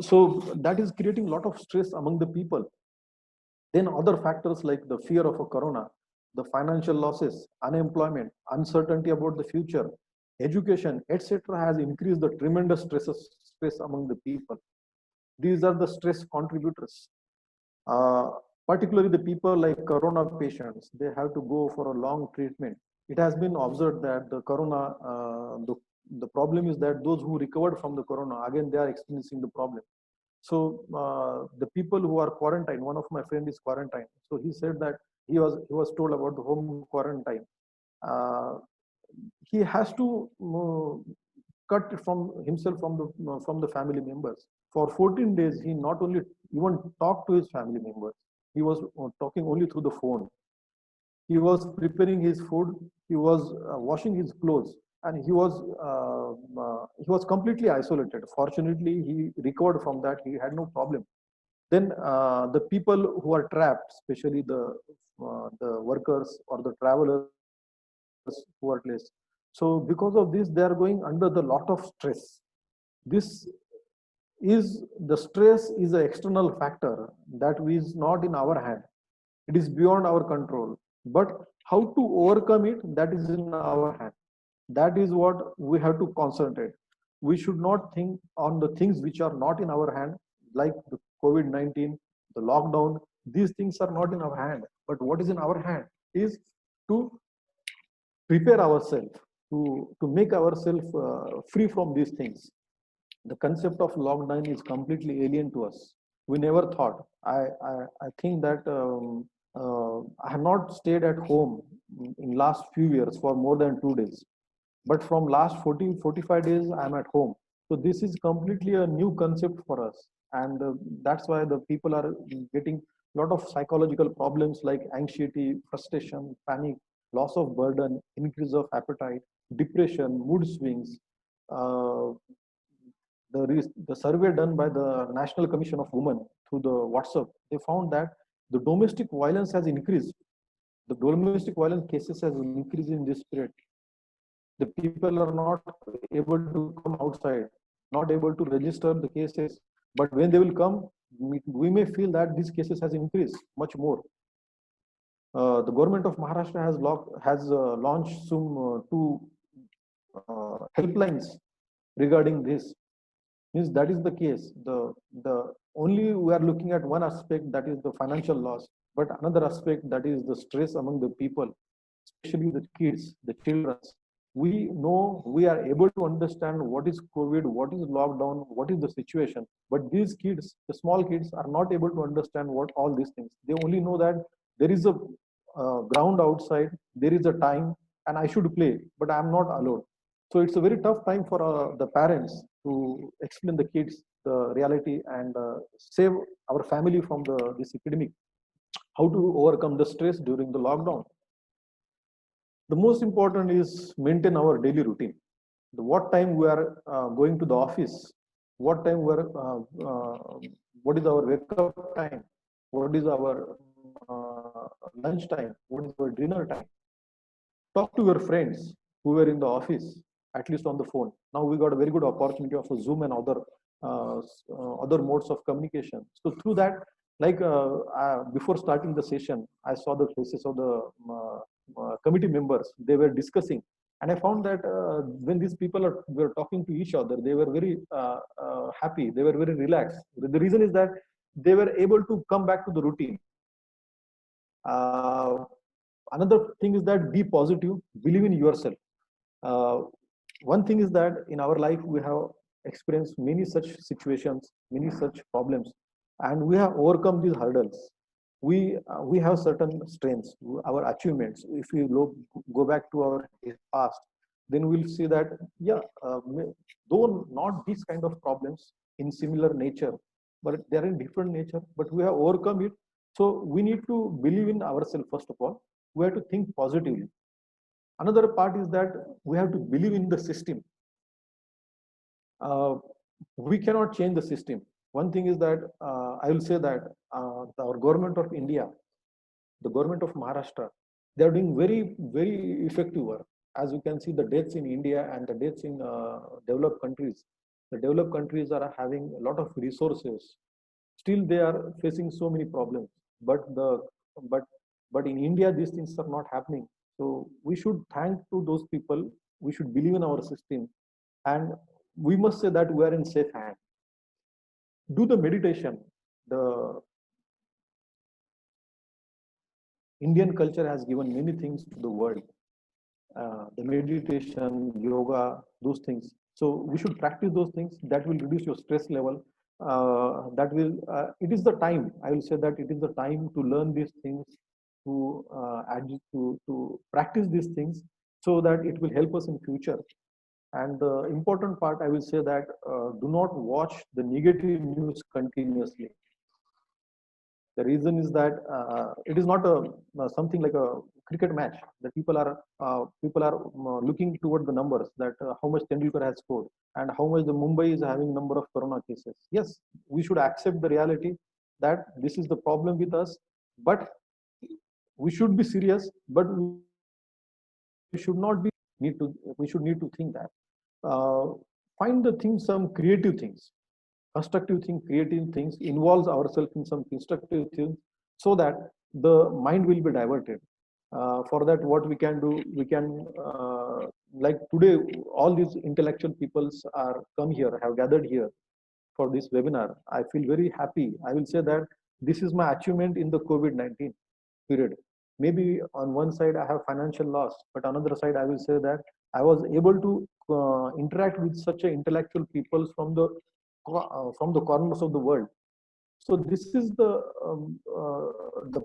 So that is creating a lot of stress among the people. Then other factors like the fear of a corona, the financial losses, unemployment, uncertainty about the future, education, etc., has increased the tremendous stress among the people. These are the stress contributors. Particularly the people like corona patients, they have to go for a long treatment. It has been observed that the corona, the problem is that those who recovered from the corona, again, they are experiencing the problem. So the people who are quarantined, one of my friend is quarantined. So he said that he was told about the home quarantine. He has to cut from himself from the family members. For 14 days, he not only even talked to his family members, he was talking only through the phone. He was preparing his food, he was washing his clothes, and he was completely isolated. Fortunately, he recovered from that. He had no problem. Then the people who are trapped, especially the workers or the travelers who are placed. So because of this, they are going under the lot of stress. This is the stress is an external factor that is not in our hand. It is beyond our control. But how to overcome it, that is in our hand. That is what we have to concentrate. We should not think on the things which are not in our hand, like the COVID-19, the lockdown. These things are not in our hand. But what is in our hand is to prepare ourselves, to make ourselves free from these things. The concept of lockdown is completely alien to us. We never thought. I think that I have not stayed at home in last few years for more than 2 days. But from last 45 days, I'm at home. So this is completely a new concept for us. And that's why the people are getting a lot of psychological problems like anxiety, frustration, panic, loss of burden, increase of appetite, depression, mood swings. The survey done by the National Commission of Women through the WhatsApp, they found that the domestic violence has increased. The domestic violence cases has increased in this period. The people are not able to come outside, not able to register the cases. But when they will come, we may feel that these cases has increased much more. The government of Maharashtra has launched some two helplines regarding this. Means that is the case. The only we are looking at one aspect, that is the financial loss, but another aspect, that is the stress among the people, especially the kids, the children. We know, we are able to understand what is COVID, what is lockdown, what is the situation. But these kids, the small kids, are not able to understand what all these things. They only know that there is a ground outside, there is a time, and I should play, but I am not allowed. So it's a very tough time for the parents to explain the kids the reality and save our family from this epidemic. How to overcome the stress during the lockdown? The most important is maintain our daily routine. What time we are going to the office, what time we are, what is our wake up time, what is our lunch time, what is our dinner time. Talk to your friends who were in the office, at least on the phone. Now we got a very good opportunity of a Zoom and other modes of communication. So through that, like before starting the session, I saw the faces of the committee members. They were discussing, and I found that when these people were talking to each other, they were very happy. They were very relaxed. The reason is that they were able to come back to the routine. Another thing is that be positive, believe in yourself. One thing is that in our life we have experienced many such situations, many such problems, and we have overcome these hurdles. We have certain strengths, our achievements. If we go back to our past, then we'll see that though not these kind of problems in similar nature, but they are in different nature, but we have overcome it. So we need to believe in ourselves. First of all, we have to think positively. Another part is that we have to believe in the system. We cannot change the system. One thing is that I will say that our government of India, the government of Maharashtra, they are doing very effective work. As you can see, the deaths in India and the deaths in developed countries. The developed countries are having a lot of resources. Still, they are facing so many problems. But in India, these things are not happening. So we should thank to those people. We should believe in our system, and we must say that we are in safe hands. Do the meditation. The Indian culture has given many things to the world. The meditation, yoga, those things. So we should practice those things. That will reduce your stress level. It is the time. I will say that it is the time to learn these things, to practice these things, so that it will help us in future. And the important part, I will say that do not watch the negative news continuously. The reason is that it is not something like a cricket match. The people are looking toward the numbers, that how much Tendulkar has scored and how much the Mumbai is having number of corona cases. Yes, we should accept the reality that this is the problem with us, but we should be serious. But we should not be we should need to think that find the things, some creative things, constructive things, creative things, involves ourselves in some constructive things, so that the mind will be diverted. For that, what we can do, we can like today, all these intellectual peoples are come here, have gathered here for this webinar. I feel very happy. I will say that this is my achievement in the COVID-19 period. Maybe on one side I have financial loss, but on another side I will say that I was able to interact with such a intellectual people from the corners of the world. So this is the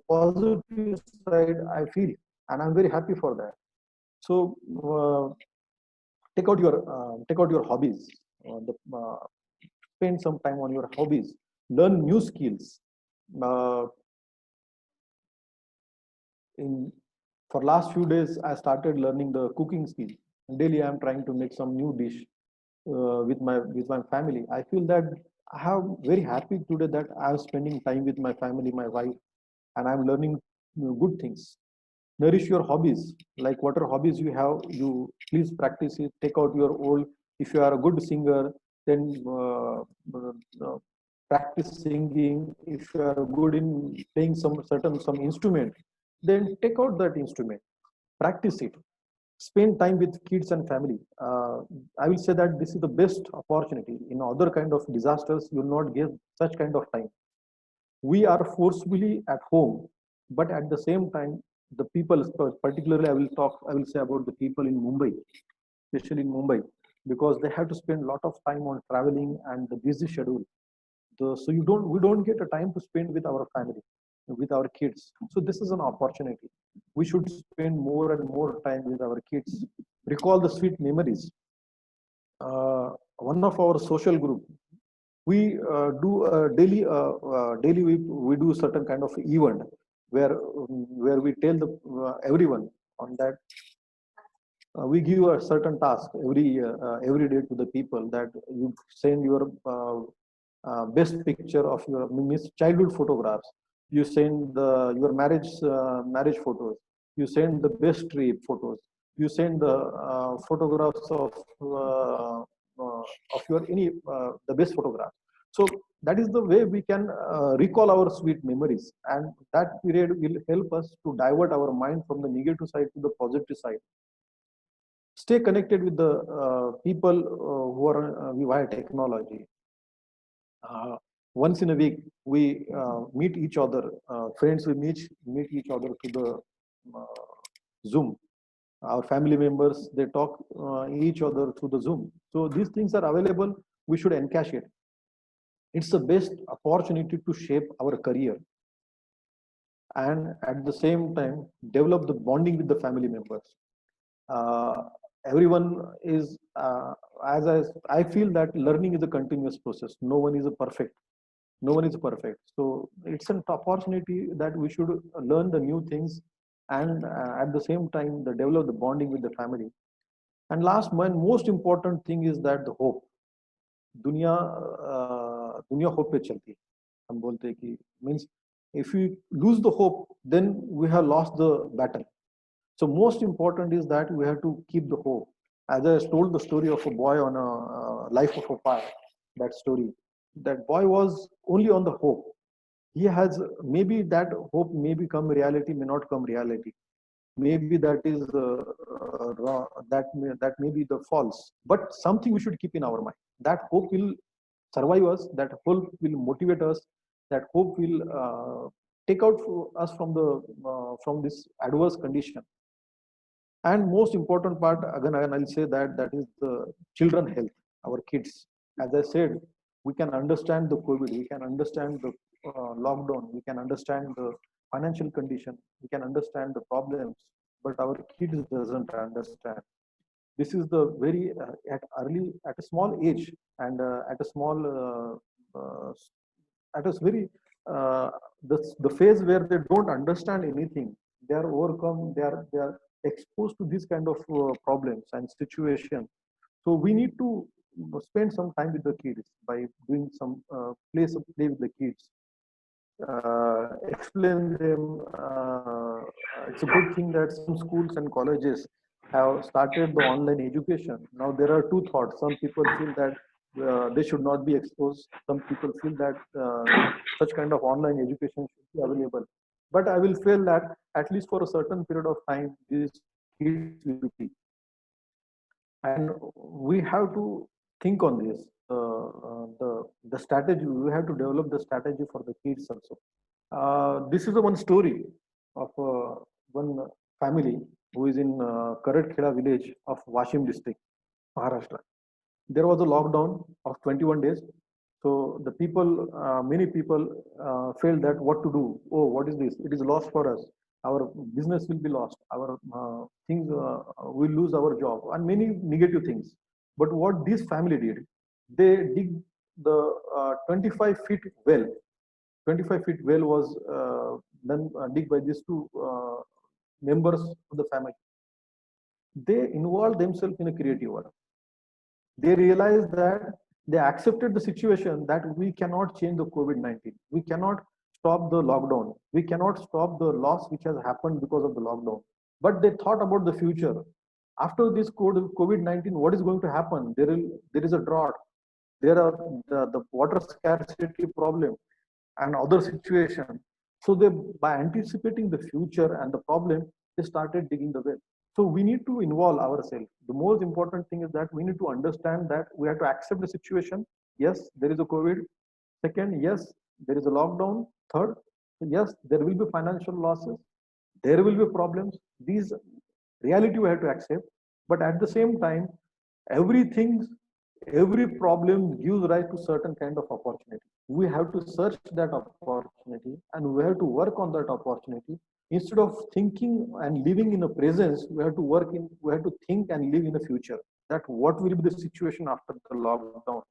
positive side I feel, and I'm very happy for that. So take out your hobbies. Spend some time on your hobbies. Learn new skills. For last few days, I started learning the cooking skill. Daily, I'm trying to make some new dish with my family. I feel that I am very happy today that I'm spending time with my family, my wife, and I'm learning good things. Nourish your hobbies. Like whatever hobbies you have, you please practice it. Take out your old. If you are a good singer, then practice singing. If you are good in playing some instrument, then take out that instrument, practice it, spend time with kids and family. I will say that this is the best opportunity. In other kind of disasters, you will not get such kind of time. We are forcibly at home, but at the same time, the people, particularly I will say about the people in Mumbai, especially in Mumbai, because they have to spend a lot of time on traveling and the busy schedule. So we don't get a time to spend with our family, with our kids. So this is an opportunity. We should spend more and more time with our kids. Recall the sweet memories. One of our social group, we do daily. We do certain kind of event where we tell everyone on that. We give a certain task every day to the people, that you send your best picture of your childhood photographs. You send your marriage photos. You send the best trip photos. You send the photographs of your the best photograph. So that is the way we can recall our sweet memories, and that period will help us to divert our mind from the negative side to the positive side. Stay connected with the people who are via technology. Once in a week, we meet each other. Friends, we meet each other to the Zoom. Our family members, they talk each other through the Zoom. So these things are available. we should encash it. It's the best opportunity to shape our career and at the same time develop the bonding with the family members. Everyone is, I feel that learning is a continuous process. No one is perfect. No one is perfect. So it's an opportunity that we should learn the new things and at the same time develop the bonding with the family. And last, one most important thing is that the hope. दुनिया दुनिया hope पे चलती है. हम बोलते हैं कि means if we lose the hope, then we have lost the battle. So most important is that we have to keep the hope. As I told the story of a boy on a Life of a Pi, that story, that boy was only on the hope. He has, maybe that hope may become reality, may not come reality. Maybe that is wrong, that may be the false. But something we should keep in our mind. That hope will survive us. That hope will motivate us. That hope will take out us from this adverse condition. And most important part, again I'll say that is the children health, our kids. As I said, we can understand the COVID, we can understand the lockdown, we can understand the financial condition, we can understand the problems, but our kids doesn't understand. This is the very at a small age and at a small at a very the phase where they don't understand anything, they are overcome, they are exposed to this kind of problems and situation. So we need to spend some time with the kids by doing some play with the kids, explain them. It's a good thing that some schools and colleges have started the online education. Now there are two thoughts. Some people feel that they should not be exposed. Some people feel that such kind of online education should be available. But I will feel that at least for a certain period of time, these kids will be. And we have to think on this. The strategy, we have to develop the strategy for the kids also. This is the one story of one family who is in Karatkheda village of Washim district, Maharashtra. There was a lockdown of 21 days. So the people, many people felt that what to do. Oh, what is this? It is lost for us. Our business will be lost. Our things will lose our job and many negative things. But what this family did, they dig the 25 feet well. 25 feet well was done dig by these two members of the family. They involved themselves in a creative work. They realized that they accepted the situation that we cannot change the COVID-19. We cannot stop the lockdown. We cannot stop the loss which has happened because of the lockdown. But they thought about the future. After this COVID-19, what is going to happen? There is a drought. There are the water scarcity problem and other situation. So they, by anticipating the future and the problem, they started digging the well. So we need to involve ourselves. The most important thing is that we need to understand that we have to accept the situation. Yes, there is a COVID. Second, yes, there is a lockdown. Third, yes, there will be financial losses. There will be problems. These reality we have to accept. But at the same time, every problem gives rise to certain kind of opportunity. We have to search that opportunity and we have to work on that opportunity. Instead of thinking and living in the presence, we have to think and live in the future. That what will be the situation after the lockdown?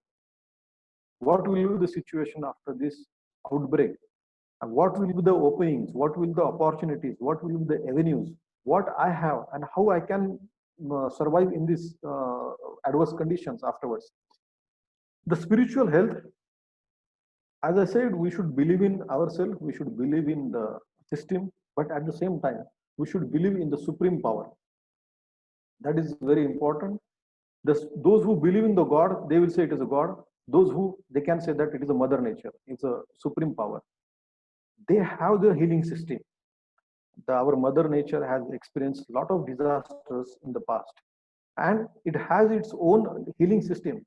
What will be the situation after this outbreak? And what will be the openings? What will be the opportunities? What will be the avenues? What I have and how I can survive in these adverse conditions afterwards. The spiritual health, as I said, we should believe in ourselves, we should believe in the system, but at the same time, we should believe in the supreme power. That is very important. Those who believe in the God, they will say it is a God. Those who, they can say that it is a mother nature, it's a supreme power. They have the healing system. Our mother nature has experienced a lot of disasters in the past, and it has its own healing system.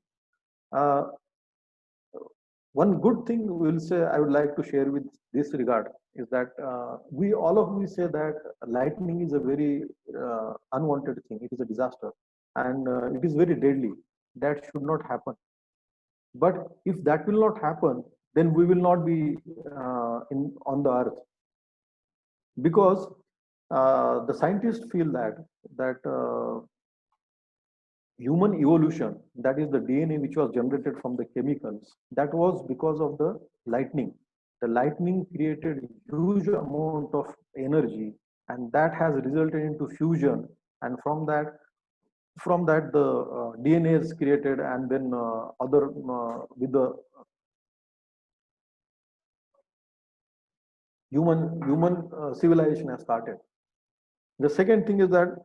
One good thing we will say, I would like to share with this regard, is that we say that lightning is a very unwanted thing. It is a disaster, and it is very deadly. That should not happen. But if that will not happen, then we will not be on the earth, because the scientists feel that human evolution, that is the DNA which was generated from the chemicals, that was because of the lightning. The lightning created huge amount of energy, and that has resulted into fusion, and from that the DNA is created, and then other with the human civilization has started. The second thing is that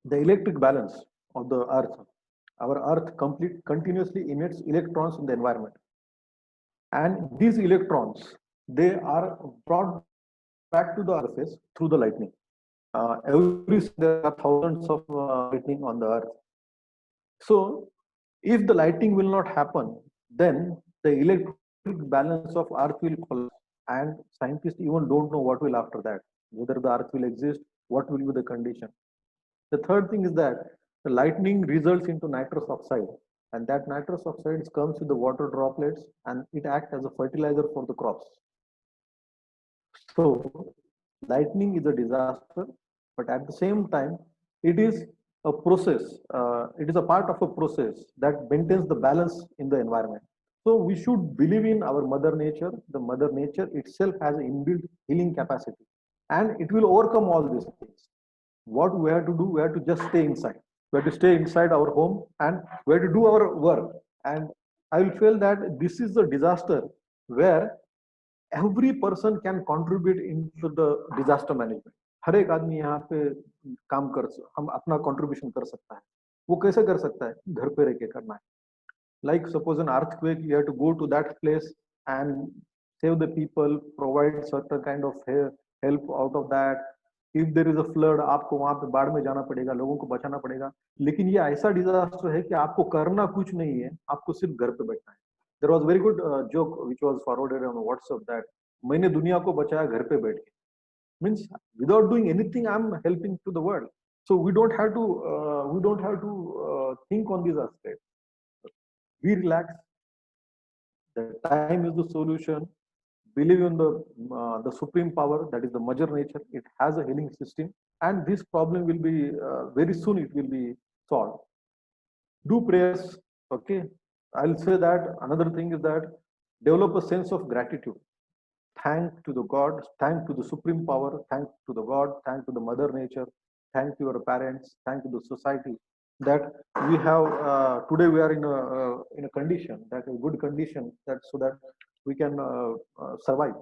the electric balance of the earth. Our earth continuously emits electrons in the environment, and these electrons, they are brought back to the surface through the lightning. Every there are thousands of lightning on the earth. So if the lighting will not happen, then the electric balance of earth will collapse, and scientists even don't know what will after that, whether the earth will exist, what will be the condition. The third thing is that the lightning results into nitrous oxide, and that nitrous oxide comes with the water droplets, and it acts as a fertilizer for the crops. So lightning is a disaster, but at the same time, it is a process. It is a part of a process that maintains the balance in the environment. So we should believe in our mother nature. The mother nature itself has an inbuilt healing capacity, and it will overcome all these things. What we have to do, we have to just stay inside. We have to stay inside our home, and we have to do our work. And I will feel that this is a disaster where every person can contribute into the disaster management. हर एक आदमी यहाँ पे काम कर, हम अपना contribution कर सकता है. वो कैसे कर सकता है? घर पे रह के करना है. Like suppose an earthquake, you have to go to that place and save the people, provide certain kind of help out of that. If there is a flood, आपको वहां पे बाढ़ में जाना पड़ेगा, लोगों को बचाना पड़ेगा. लेकिन ये ऐसा डिजास्टर है कि आपको करना कुछ नहीं है, आपको सिर्फ घर पे बैठना है. There was very good joke which was forwarded on WhatsApp that मैंने दुनिया को बचाया घर पे बैठ के. Means without doing anything, I'm helping to the world. So we don't have to think on these aspects. We relax. The time is the solution. Believe in the supreme power, that is the mother nature. It has a healing system, and this problem will be very soon. It will be solved. Do prayers. Okay, I'll say that another thing is that develop a sense of gratitude. Thank to the God, thank to the supreme power, thank to the God, thank to the mother nature, thank to your parents, thank to the society that we have today. We are in a condition, that a good condition, that so that we can survive.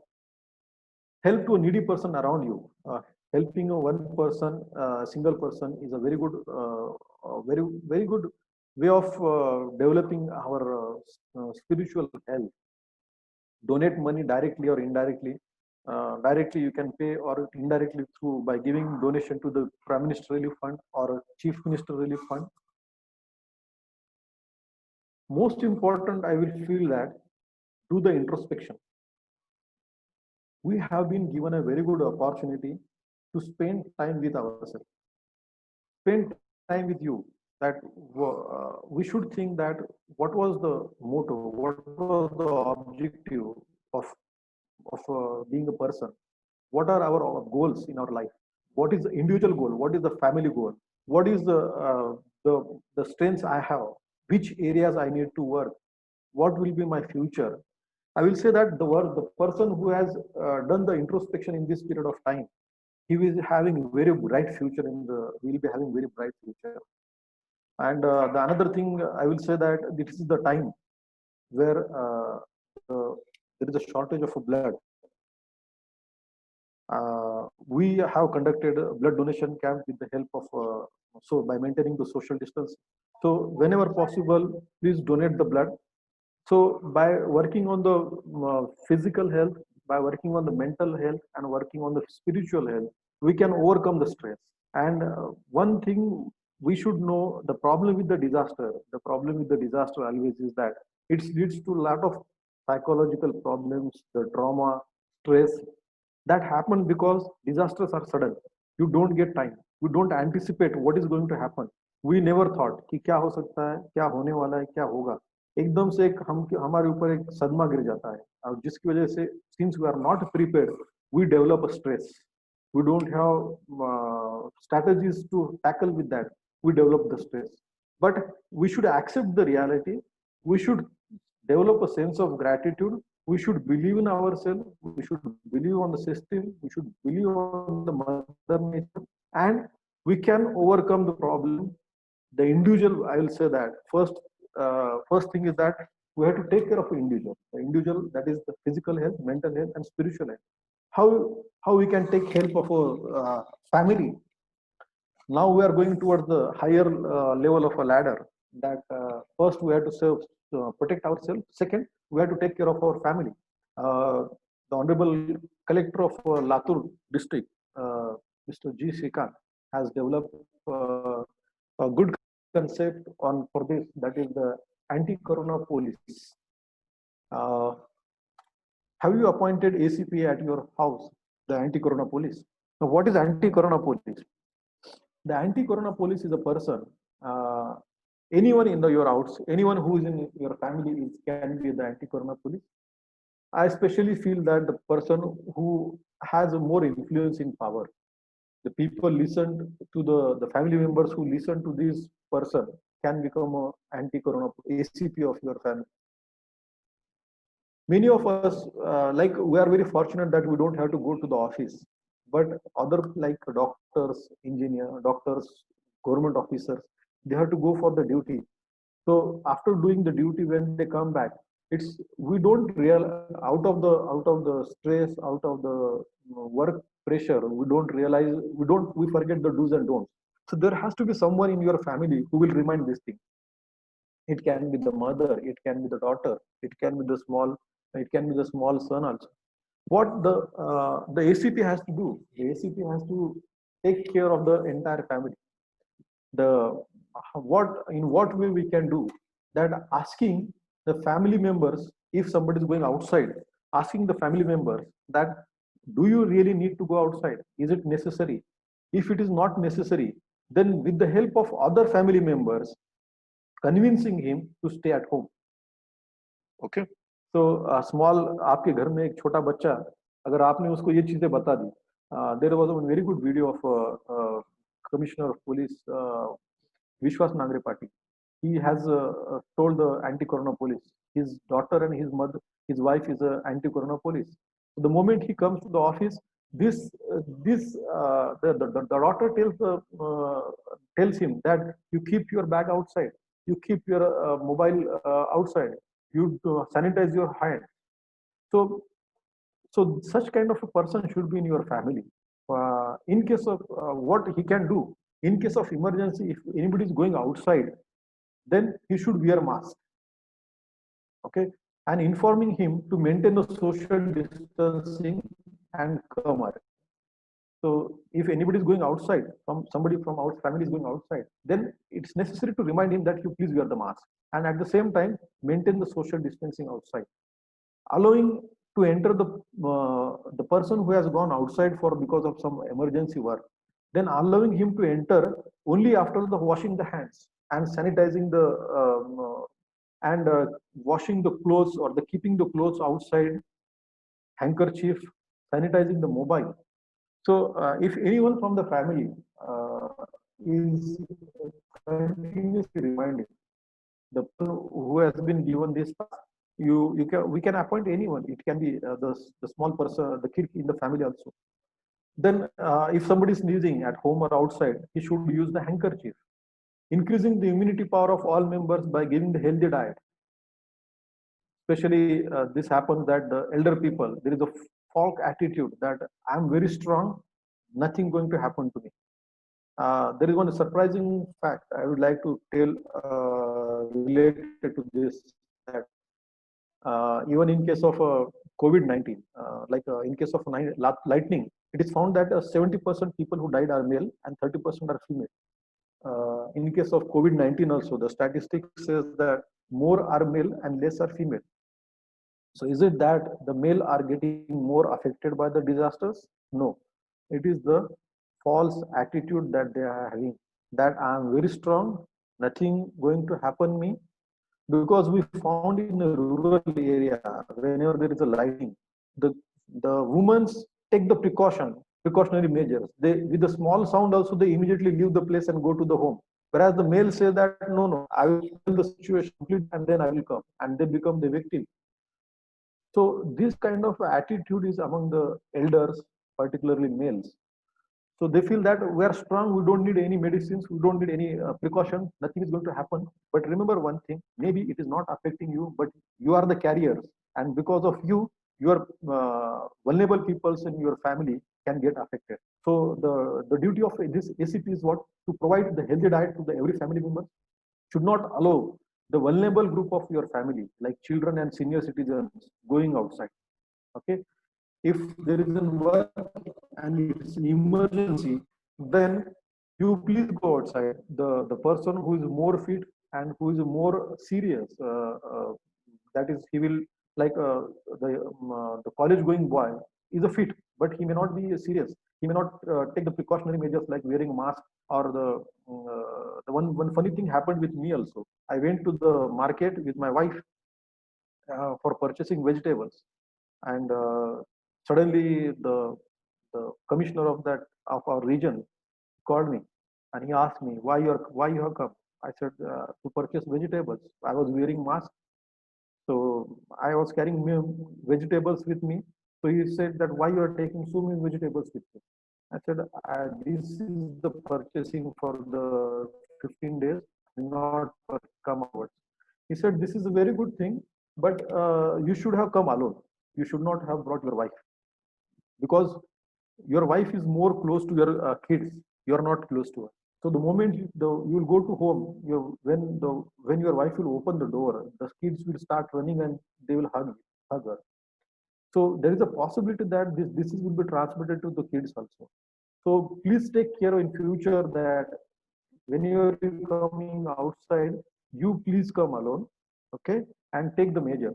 Help to a needy person around you. Helping a one person, single person, is a very good, very good way of developing our spiritual health. Donate money directly or indirectly. Directly you can pay, or indirectly through by giving donation to the Prime Minister Relief Fund or Chief Minister Relief Fund. Most important, I will feel that do the introspection. We have been given a very good opportunity to spend time with ourselves. Spend time with you. That we should think that what was the motto, what was the objective of being a person, what are our goals in our life, what is the individual goal, what is the family goal, what is the strengths I have, which areas I need to work, what will be my future. I will say that the person who has done the introspection in this period of time, he is having very bright future will be having very bright future. And the another thing I will say that this is the time where there is a shortage of blood. We have conducted a blood donation camp with the help of so by maintaining the social distance. So whenever possible, please donate the blood. So by working on the physical health, by working on the mental health, and working on the spiritual health, we can overcome the stress. And one thing we should know, the problem with the disaster always is that it leads to a lot of psychological problems, the trauma, stress that happen because disasters are sudden. You don't get time. You don't anticipate what is going to happen. We never thought कि क्या हो सकता है, क्या होने वाला है, क्या होगा. एकदम से एक हमारे ऊपर एक सदमा गिर जाता है और जिसकी वजह से since we are not prepared, we develop a stress. We don't have strategies to tackle with that. We develop the stress. But we should accept the reality. We should develop a sense of gratitude. We should believe in ourselves. We should believe on the system. We should believe on the mother nature, and we can overcome the problem. The individual, I will say that first thing is that we have to take care of the individual. The individual, that is the physical health, mental health, and spiritual health. How we can take help of a family. Now we are going towards the higher level of a ladder. That first we have to protect ourselves. Second, we have to take care of our family. The Honorable Collector of Latur district, Mr. G. Srikanth, has developed a good concept for this. That is the anti-corona police. Have you appointed ACP at your house, the anti-corona police? Now, what is anti-corona police? The anti-corona police is a person, anyone in your house, anyone who is in your family can be the anti-corona police. I especially feel that the person who has more influence in power, the people listen to the family members who listen to this person can become an anti-corona ACP of your family. Many of us, like we are very fortunate that we don't have to go to the office, but other like doctors, doctors, government officers, they have to go for the duty. So after doing the duty, when they come back, we don't out of the stress, out of the work pressure, we forget the do's and don'ts. So there has to be someone in your family who will remind this thing. It can be the mother, it can be the daughter, it can be the small son also. What the ACP has to do? The ACP has to take care of the entire family. In what way we can do that? Asking the family members, if somebody is going outside, asking the family members that, do you really need to go outside? Is it necessary? If it is not necessary, then with the help of other family members, convincing him to stay at home. Okay. So small, आपके घर में एक छोटा बच्चा, अगर आपने उसको ये चीजें बता दी, there was a very good video of Commissioner of Police Vishwas Nagre-Patil. He has told the anti-corona police, his daughter and his wife is an anti-corona police. So the moment he comes to the office, the daughter tells him that you keep your bag outside, you keep your mobile outside, you sanitize your hand. So such kind of a person should be in your family. In case of what he can do, in case of emergency, if anybody is going outside, then he should wear a mask. Okay, and informing him to maintain the social distancing and come out. So if anybody is going outside, somebody from our family is going outside, then it's necessary to remind him that you please wear the mask, and at the same time maintain the social distancing outside. Allowing to enter the person who has gone outside because of some emergency work, then allowing him to enter only after the washing the hands and sanitizing washing the clothes or keeping the clothes outside, handkerchief, sanitizing the mobile. So if anyone from the family is continuously reminding the person who has been given this task, we can appoint anyone. It can be the small person, the kid in the family also. Then if somebody is sneezing at home or outside, he should use the handkerchief. Increasing the immunity power of all members by giving the healthy diet. Especially this happens that the elder people, there is a false attitude that I'm very strong, nothing going to happen to me. There is one surprising fact I would like to tell related to this, that even in case of COVID-19, in case of lightning, it is found that 70% people who died are male and 30% are female. In case of COVID-19 also, the statistics says that more are male and less are female. So is it that the male are getting more affected by the disasters? No, it is the false attitude that they are having. that I am very strong, nothing going to happen me, because we found in a rural area, whenever there is a lightning, the women take the precautionary measures. They, with the small sound also, they immediately leave the place and go to the home. Whereas the male say that no, I will handle the situation complete and then I will come, and they become the victim. So this kind of attitude is among the elders, particularly males. So they feel that we are strong, we don't need any medicines, we don't need any precaution, nothing is going to happen. But remember one thing, maybe it is not affecting you, but you are the carriers. And because of you, your vulnerable people in your family can get affected. So the duty of this ACP is what? To provide the healthy diet to the every family member. Should not allow the vulnerable group of your family, like children and senior citizens, going outside. Okay, if there is a work and it's an emergency, then you please go outside. The person who is more fit and who is more serious, that is, he will, like the college going boy is a fit, but he may not be serious. He may not take the precautionary measures like wearing a mask, or the one funny thing happened with me also. I went to the market with my wife for purchasing vegetables, and suddenly the commissioner of that of our region called me, and he asked me why you have come. I said to purchase vegetables. I was wearing mask, so I was carrying vegetables with me. So he said that why you are taking so many vegetables with you. I said this is the purchasing for the 15 days, not for come afterwards. He said this is a very good thing, but you should have come alone. You should not have brought your wife, because your wife is more close to your kids. You are not close to her. So the moment you will go to home, when your wife will open the door, the kids will start running and they will hug her. So there is a possibility that this disease will be transmitted to the kids also. So please take care in future that when you are coming outside, you please come alone, okay, and take the measures.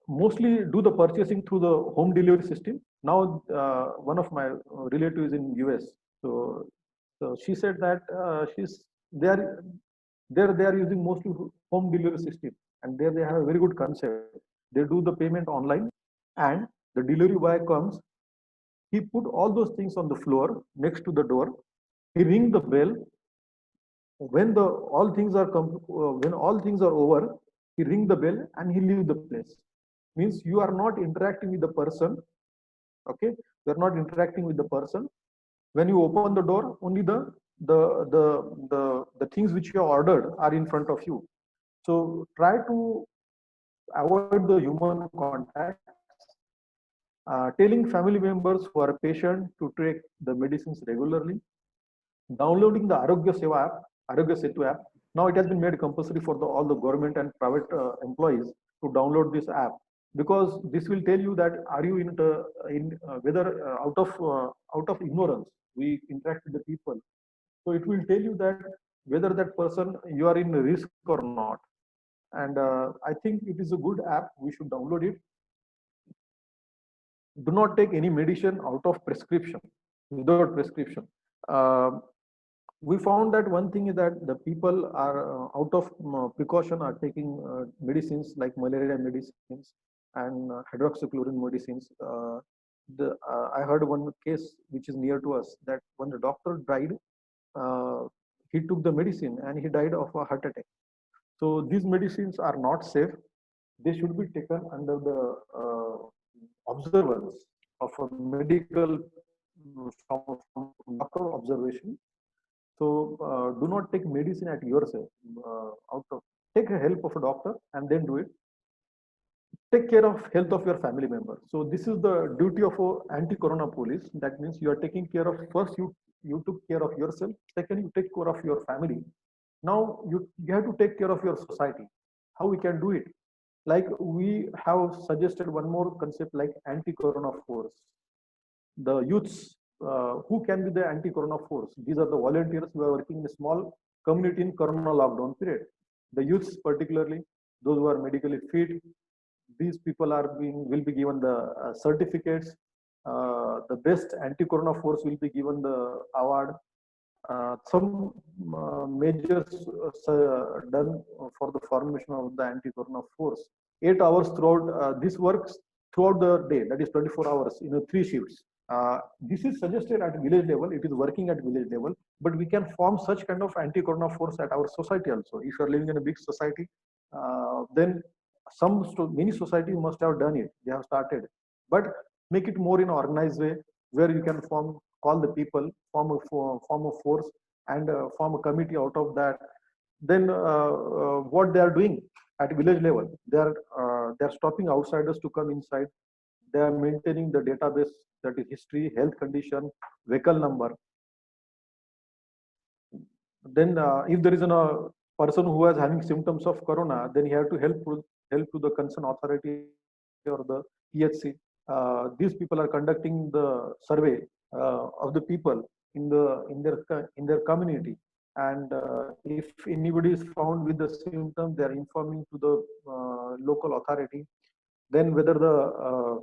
Mostly do the purchasing through the home delivery system. Now, one of my relatives in US, so she said that they are they are using mostly home delivery system, and there they have a very good concept. They do the payment online, and the delivery boy comes. He put all those things on the floor next to the door. He ring the bell. When when all things are over, he ring the bell and he leave the place. Means you are not interacting with the person. Okay, you are not interacting with the person. When you open the door, only the things which you have ordered are in front of you. So try to avoid the human contact. Telling family members who are patient to take the medicines regularly. Downloading the Arogya Setu app. Now it has been made compulsory for all the government and private employees to download this app, because this will tell you that are you in whether out of ignorance we interact with the people. So it will tell you that whether that person you are in risk or not. And I think it is a good app. We should download it. Do not take any medicine out of prescription, without prescription. Uh, we found that one thing is that the people are out of precaution are taking medicines like malaria medicines and hydroxychloroquine medicines. I heard one case which is near to us, that when the doctor died, he took the medicine and he died of a heart attack. So these medicines are not safe. They should be taken under the observance of a medical doctor observation. So do not take medicine at yourself. Take the help of a doctor and then do it. Take care of health of your family member. So this is the duty of a anti-corona police. That means you are taking care of, first you took care of yourself. Second, you take care of your family. Now you have to take care of your society. How we can do it? Like we have suggested one more concept like anti-corona force. The youths who can be the anti-corona force. These are the volunteers who are working in a small community in corona lockdown period. The youths, particularly those who are medically fit, these people will be given the certificates. The best anti-corona force will be given the award. some measures done for the formation of the anti-corona force. 8 hours throughout, this works throughout the day, that is 24 hours in 3 shifts. This is suggested at village level, it is working at village level, but we can form such kind of anti-corona force at our society also. If you are living in a big society, then many societies must have done it, they have started, but make it more in an organized way, where you can call the people, form a force, and form a committee out of that. Then what they are doing at village level, they are stopping outsiders to come inside. They are maintaining the database, that is history, health condition, vehicle number. Then if there is a person who is having symptoms of corona, then he have to help to the concerned authority or the PHC. These people are conducting the survey of the people in their community, and if anybody is found with the symptom, they are informing to the local authority. Then whether the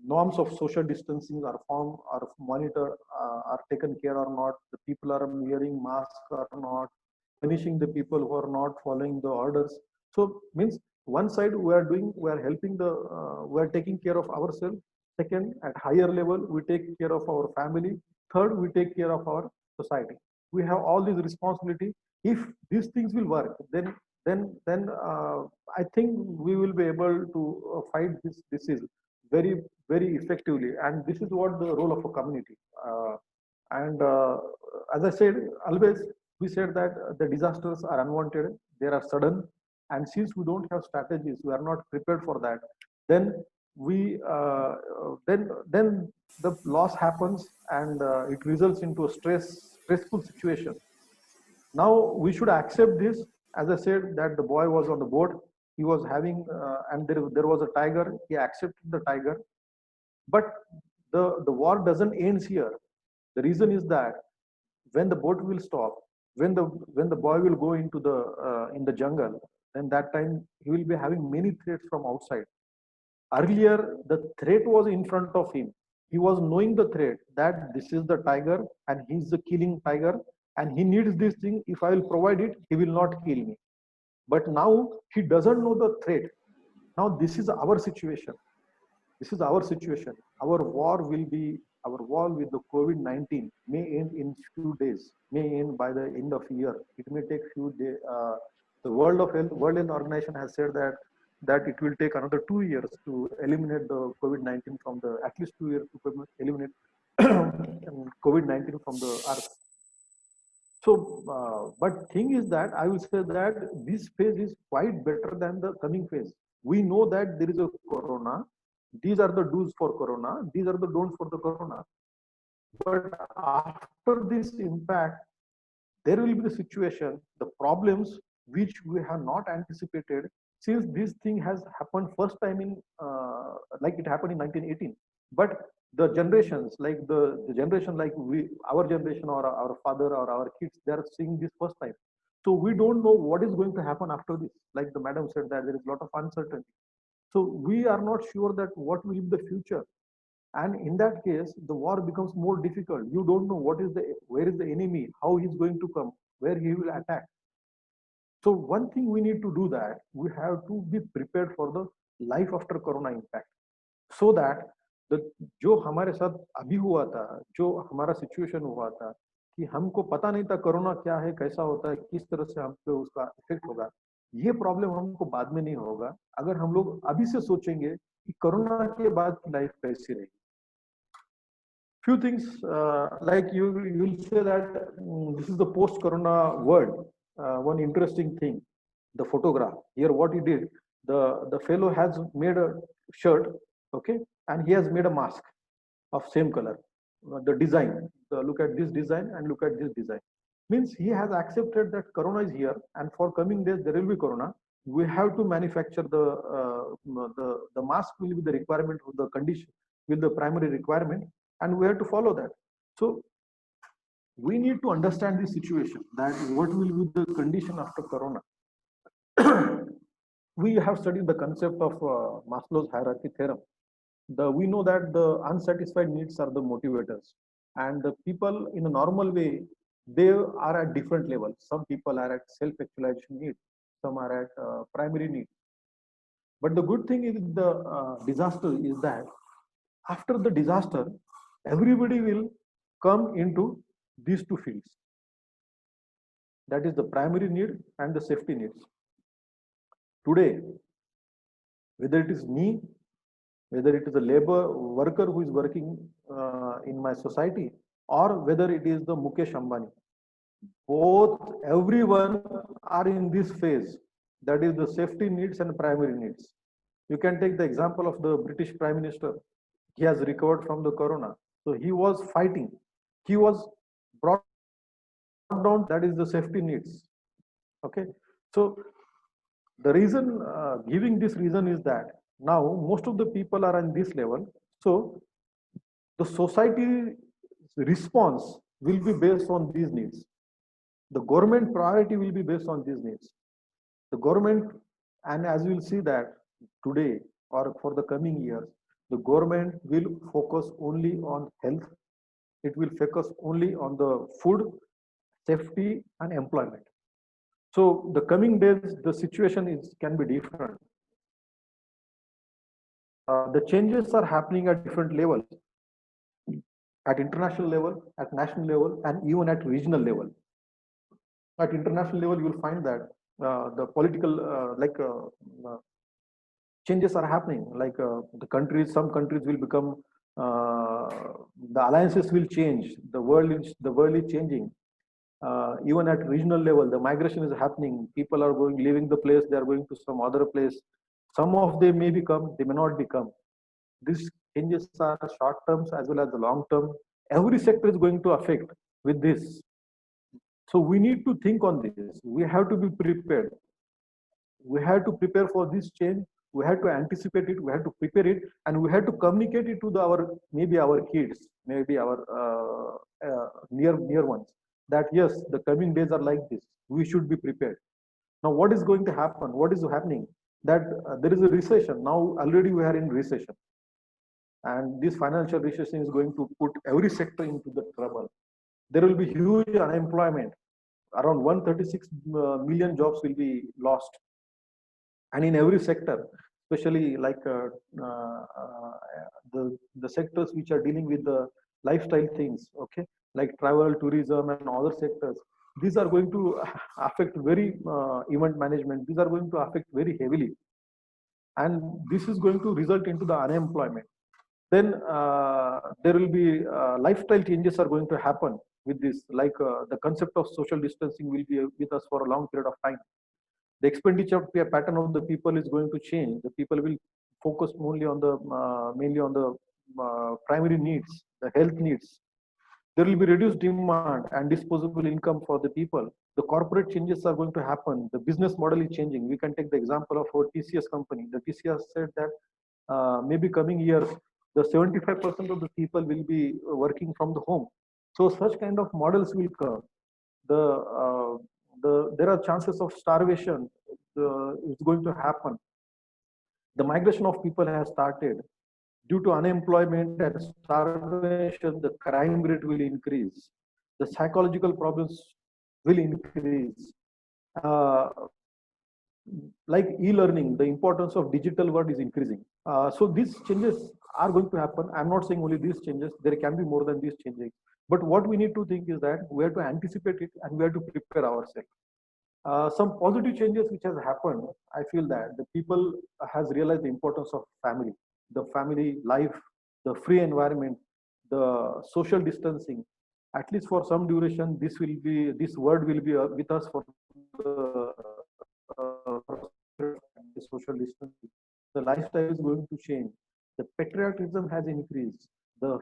norms of social distancing are formed, are monitored, are taken care or not, the people are wearing masks or not, punishing the people who are not following the orders. So means one side we are helping we are taking care of ourselves. Second, at higher level, we take care of our family. Third, we take care of our society. We have all these responsibility. If these things will work, then I think we will be able to fight this disease very, very effectively. And this is what the role of a community. As I said, always we said that the disasters are unwanted, they are sudden, and since we don't have strategies, we are not prepared for that. Then then the loss happens, and it results into a stressful situation. Now we should accept this. As I said, that the boy was on the boat, he was having, and there was a tiger. He accepted the tiger, but the war doesn't end here. The reason is that when the boat will stop, when the boy will go into the in the jungle, then that time he will be having many threats from outside. Earlier, the threat was in front of him. He was knowing the threat, that this is the tiger and he's the killing tiger, and he needs this thing. If I will provide it, he will not kill me. But now he doesn't know the threat. Now this is our situation. This is our situation. Our war with the COVID-19 may end in few days, may end by the end of year. It may take few days. The World Health Organization has said that it will take another 2 years to eliminate the COVID-19 from at least 2 years to eliminate COVID-19 from the earth. So, but thing is that I will say that this phase is quite better than the coming phase. We know that there is a corona. These are the do's for corona. These are the don'ts for the corona. But after this impact, there will be the situation, the problems which we have not anticipated, since this thing has happened first time in, like it happened in 1918. But the generations, like the generation like our generation or our father or our kids, they are seeing this first time. So we don't know what is going to happen after this. Like the madam said, that there is a lot of uncertainty. So we are not sure that what will be the future. And in that case, the war becomes more difficult. You don't know where is the enemy, how he's going to come, where he will attack. So one thing we need to do, that we have to be prepared for the life after corona impact, so that जो हमारे साथ अभी हुआ था, जो हमारा situation हुआ था कि हमको पता नहीं था कोरोना क्या है, कैसा होता है, किस तरह से हम पे उसका इफेक्ट होगा, ये प्रॉब्लम हमको बाद में नहीं होगा अगर हम लोग अभी से सोचेंगे कि कोरोना के बाद की लाइफ कैसी रहेगी. Few things like you will say that this is the post corona world. One interesting thing, the photograph here, what he did, the fellow has made a shirt, okay, and he has made a mask of same color. The design, look at this design and look at this design, means he has accepted that corona is here, and for coming days there will be corona. We have to manufacture the mask will be the requirement of the condition, will the primary requirement, and we have to follow that. So we need to understand this situation, that what will be the condition after corona. We have studied the concept of Maslow's hierarchy theorem. We know that the unsatisfied needs are the motivators, and the people in a normal way, they are at different levels. Some people are at self-actualization need, some are at primary need. But the good thing is the disaster is that after the disaster, everybody will come into these two fields. That is the primary need and the safety needs. Today, whether it is me, whether it is a labor worker who is working in my society, or whether it is the Mukesh Ambani, both, everyone are in this phase. That is the safety needs and primary needs. You can take the example of the British Prime Minister. He has recovered from the corona. So he was fighting. He was brought down. That is the safety needs. Okay. So the reason, giving this reason is that now most of the people are on this level. So the society response will be based on these needs. The government priority will be based on these needs. The government, and as we will see that today or for the coming years, the government will focus only on health. It will focus only on the food, safety, and employment. So the coming days, the situation can be different. The changes are happening at different levels, at international level, at national level, and even at regional level. At international level, you will find that the political changes are happening. Like the countries, some countries will become, the alliances will change. The world is changing. Even at regional level, the migration is happening. People are leaving the place. They are going to some other place. Some of them may become, they may not become. These changes are short terms as well as the long term. Every sector is going to affect with this. So we need to think on this. We have to be prepared. We have to prepare for this change. We have to anticipate it. We have to prepare it, and we have to communicate it to maybe our kids, maybe our near ones. That yes, the coming days are like this. We should be prepared. Now, what is going to happen? What is happening? That there is a recession. Now already we are in recession, and this financial recession is going to put every sector into the trouble. There will be huge unemployment. Around 136 million jobs will be lost. And in every sector, especially like the sectors which are dealing with the lifestyle things, okay, like travel, tourism, and other sectors, these are going to affect very event management. These are going to affect very heavily, and this is going to result into the unemployment. Then there will be lifestyle changes are going to happen with this, like the concept of social distancing will be with us for a long period of time. The expenditure pattern of the people is going to change. The people will focus mainly on the primary needs, the health needs. There will be reduced demand and disposable income for the people. The corporate changes are going to happen. The business model is changing. We can take the example of our TCS company. The TCS said that maybe coming years, the 75% of the people will be working from the home. So such kind of models will come. There are chances of starvation is going to happen. The migration of people has started. Due to unemployment and starvation, the crime rate will increase. The psychological problems will increase. Like e-learning, the importance of digital world is increasing. So these changes are going to happen. I'm not saying only these changes. There can be more than these changes. But what we need to think is that we have to anticipate it and we have to prepare ourselves. Some positive changes which has happened, I feel that the people has realized the importance of family, the family life, the free environment, the social distancing. At least for some duration, this word will be with us for the social distancing. The lifestyle is going to change. The patriotism has increased. The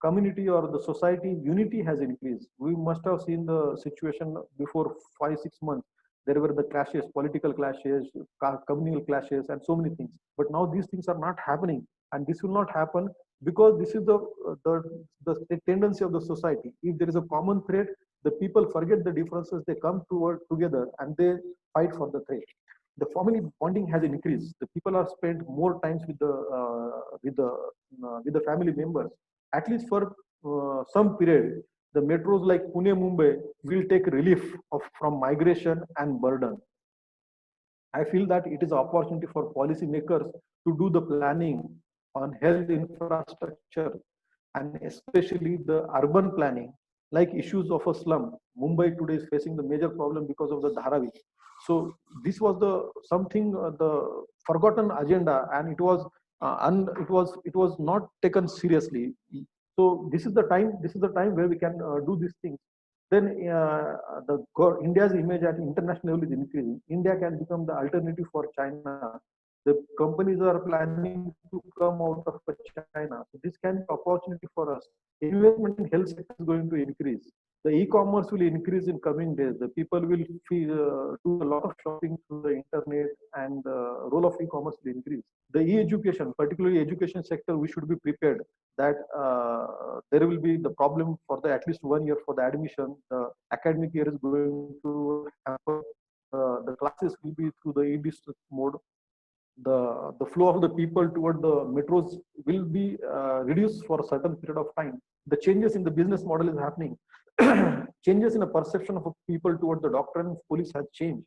community or the society unity has increased. We must have seen the situation before 5-6 months. There were the clashes, political clashes, communal clashes, and so many things. But now these things are not happening, and this will not happen because this is the tendency of the society. If there is a common threat, the people forget the differences. They come together and they fight for the threat. The family bonding has increased. The people are spent more times with the family members. At least for some period, the metros like Pune, Mumbai will take relief from migration and burden. I feel that it is an opportunity for policymakers to do the planning on health infrastructure and especially the urban planning, like issues of a slum. Mumbai today is facing the major problem because of the Dharavi. So this was the something the forgotten agenda, and it was it was not taken seriously. So this is the time. This is the time where we can do these things. Then India's image at international level is increasing. India can become the alternative for China. The companies are planning to come out of China. So this can be opportunity for us. Investment in health sector is going to increase. The e-commerce will increase in coming days. The people will do a lot of shopping through the internet, and the role of e-commerce will increase. The e-education, particularly education sector, we should be prepared that there will be the problem for the at least 1 year for the admission. The academic year is going to happen. The classes will be through the e-district mode. The flow of the people toward the metros will be reduced for a certain period of time. The changes in the business model is happening. Changes in the perception of people toward the doctor and police has changed.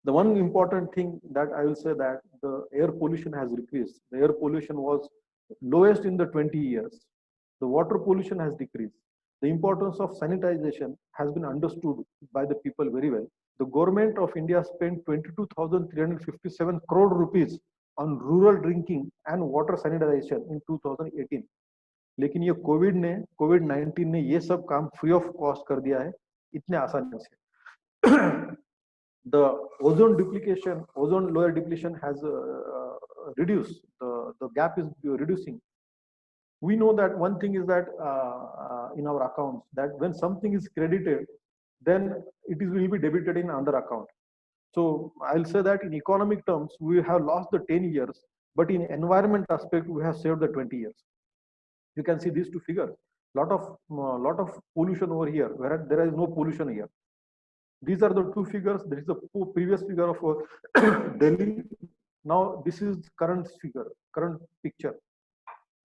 The one important thing that I will say that the air pollution has decreased. The air pollution was lowest in the 20 years. The water pollution has decreased. The importance of sanitization has been understood by the people very well. The government of India spent 22,357 crore rupees on rural drinking and water sanitization in 2018. लेकिन ये COVID-19 ने ये सब काम free of cost कर दिया है इतने आसानी से. The ozone duplication, ozone layer depletion has reduced. The gap is reducing. We know that one thing is that in our accounts, that when something is credited, then will be debited in another account. So I'll say that in economic terms, we have lost the 10 years, but in environment aspect, we have saved the 20 years. You can see these two figures. Lot of pollution over here, whereas there is no pollution here. These are the two figures. There is the previous figure of Delhi. Now this is current figure, current picture.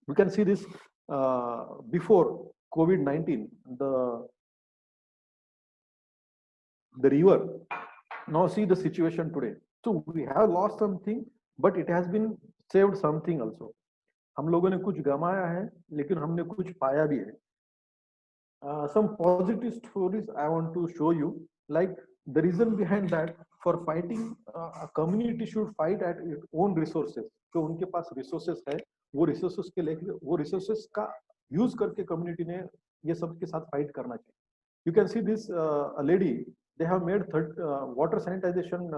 We can see this before COVID-19, the river. Now see the situation today. So we have lost something, but it has been saved something also. हम लोगों ने कुछ गमाया है, लेकिन हमने कुछ पाया भी है. Some positive stories I want to show you. Like the reason behind that, for fighting, a community should fight at its own resources. जो उनके पास resources है, वो resources के लेके, वो resources का use करके community ने ये सब के साथ fight करना चाहिए. You can see this a lady. They have made water sanitization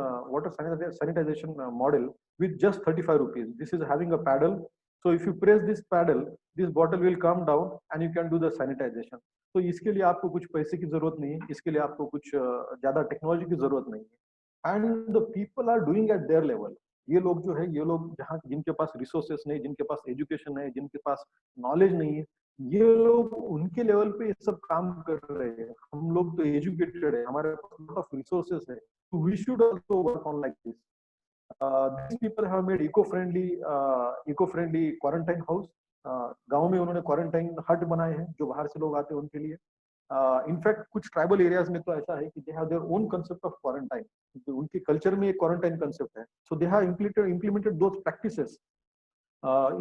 model with just 35 rupees. This is having a paddle. So if you press this paddle, this bottle will come down and you can do the sanitization. तो इसके लिए आपको कुछ पैसे की जरूरत नहीं है, इसके लिए आपको कुछ ज्यादा टेक्नोलॉजी की जरूरत नहीं है. And the people are doing at their level. ये लोग जो है, ये लोग जहाँ जिनके पास रिसोर्सेस नहीं, जिनके पास एजुकेशन है, जिनके पास नॉलेज नहीं है, ये लोग उनके लेवल पे ये सब काम कर रहे हैं. हम लोग तो एजुकेटेड है, हमारे पास लॉट ऑफ रिसोर्सेस है. So we should also work on like this. These people have made eco-friendly quarantine house. गांव में उन्होंने क्वारंटाइन हट बनाए हैं जो बाहर से लोग आते हैं उनके लिए. इनफैक्ट कुछ ट्राइबल एरियाज में तो ऐसा है कि they have their own concept of quarantine. उनके कल्चर में एक क्वारंटाइन कांसेप्ट है. So they have implemented those practices.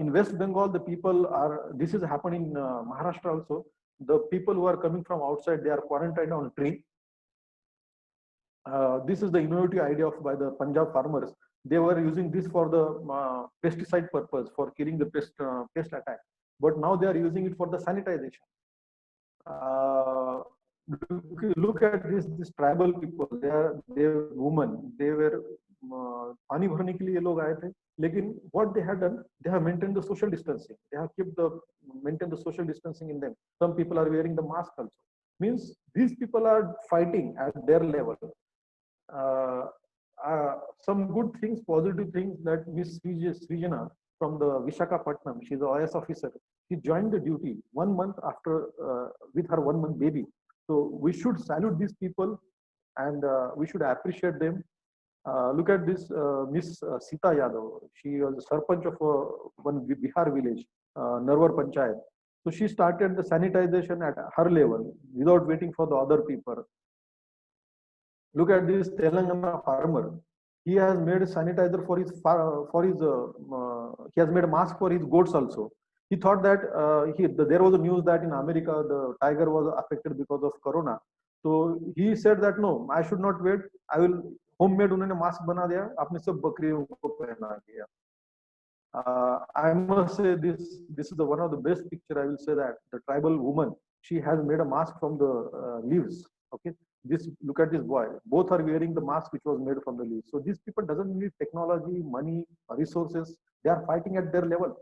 In West Bengal, the people are, this is happening in Maharashtra also. The people who are coming from outside, they are quarantined on a tree. This is the innovative idea by the Punjab farmers. They were using this for the pesticide purpose, for killing the pest attack. But now they are using it for the sanitization. Look at this tribal people. They are women. They were पानी भरने के लिए ये लोग आए थे. लेकिन what they have done, they have maintained the social distancing. They have maintained the social distancing in them. Some people are wearing the mask also. Means these people are fighting at their level. Some good things, positive things, that Miss Srijana from the Visakhapatnam, she's an OS officer. She joined the duty 1 month after with her 1 month baby. So we should salute these people and we should appreciate them. Look at this Miss Sita Yadav. She was the Sarpanch of one Bihar village, Narwar Panchayat. So she started the sanitization at her level without waiting for the other people. Look at this Telangana farmer. He has made a sanitizer for his he has made a mask for his goats also. He thought that there was a news that in America the tiger was affected because of corona. So he said that no, I should not wait. I will homemade उन्होंने mask बना दिया, अपने सब बकरियों को पहना दिया. I must say this is one of the best picture. I will say that the tribal woman, she has made a mask from the leaves. Okay, look at this boy. Both are wearing the mask which was made from the leaves. So these people doesn't need technology, money, resources. They are fighting at their level.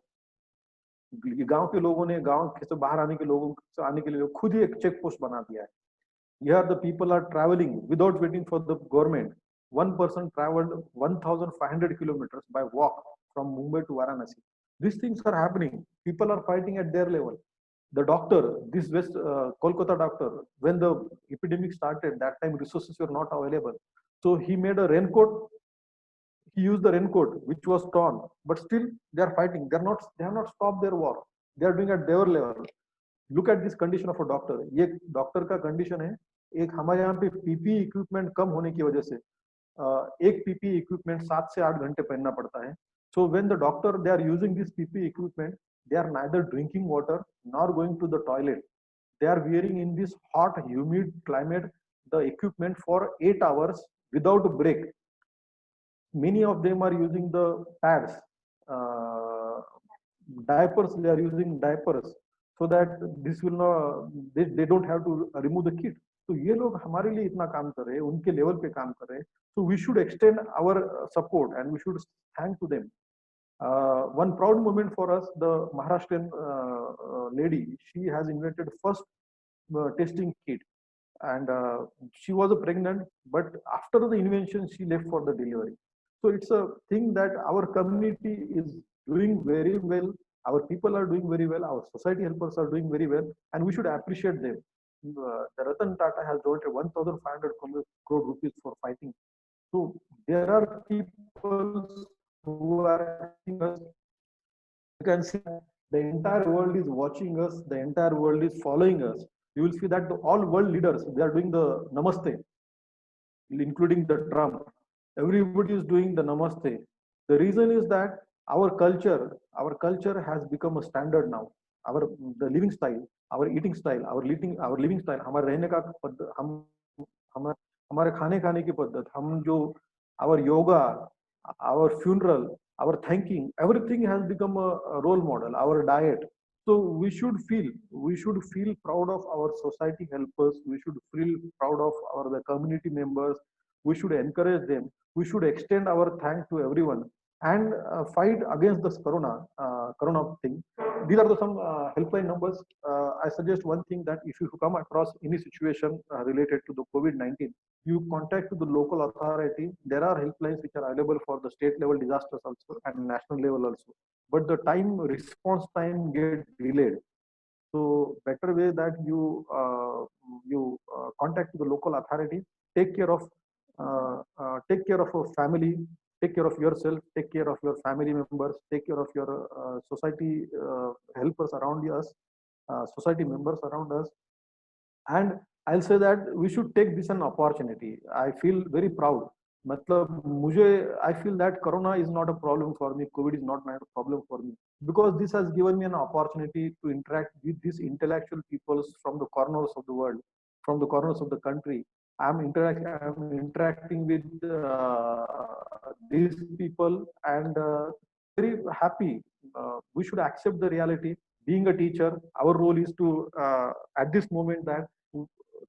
गांव के लोगों ने गांव से बाहर आने के लोगों से आने के लिए खुद ही एक चेक पोस्ट बना दिया है. Here the people are traveling without waiting for the government. One person traveled 1,500 kilometers by walk from Mumbai to Varanasi. These things are happening. People are fighting at their level. The doctor, this Kolkata doctor, when the epidemic started, that time resources were not available. So he made a raincoat. He used the raincoat, which was torn, but still they are fighting. They have not stopped their war. They are doing at their level. Look at this condition of a doctor. ये doctor का condition है. एक हमारे यहाँ पे PP equipment कम होने की वजह से एक पीपी इक्विपमेंट 7 से 8 घंटे पहनना पड़ता है. So when the doctor they are using this PPE equipment, they are neither drinking water nor going to the toilet. They are wearing in this hot, humid climate the equipment for 8 hours without a break. Many of them are using the pads, diapers. They are using diapers so that this will not they don't have to remove the kit. तो ये लोग हमारे लिए इतना काम कर रहे हैं, उनके लेवल पे काम कर रहे हैं. So we should extend our support and we should thank to them. One proud moment for us, the Maharashtrian lady, she has invented first testing kit, and she was pregnant, but after the invention, she left for the delivery. So it's a thing that our community is doing very well. Our people are doing very well. Our society helpers are doing very well, and we should appreciate them. The Ratan Tata has donated 1,500 crore rupees for fighting. So there are people who are watching us. You can see the entire world is watching us. The entire world is following us. You will see that all world leaders, they are doing the Namaste, including the Trump. Everybody is doing the Namaste. The reason is that our culture has become a standard now. The living style, our eating style, our living style, हमारे रहने का पद्धत, हमारे खाने की पद्धत, हम जो our yoga, our funeral, our thanking, everything has become a role model. Our diet. So we should feel proud of our society helpers. We should feel proud of the community members. We should encourage them. We should extend our thanks to everyone and fight against this corona thing. These are some helpline numbers. I suggest one thing, that if you come across any situation related to the COVID-19, you contact the local authority. There are helplines which are available for the state level disasters also and national level also. But the response time get delayed. So better way that you contact the local authority, take care of a family, take care of yourself, take care of your family members, take care of your society helpers around us, society members around us. And I'll say that we should take this an opportunity. I feel very proud. I feel that Corona is not a problem for me. COVID is not a problem for me, because this has given me an opportunity to interact with these intellectual peoples from the corners of the world, from the corners of the country. I'm interacting with these people, and very happy. We should accept the reality. Being a teacher, our role is to at this moment that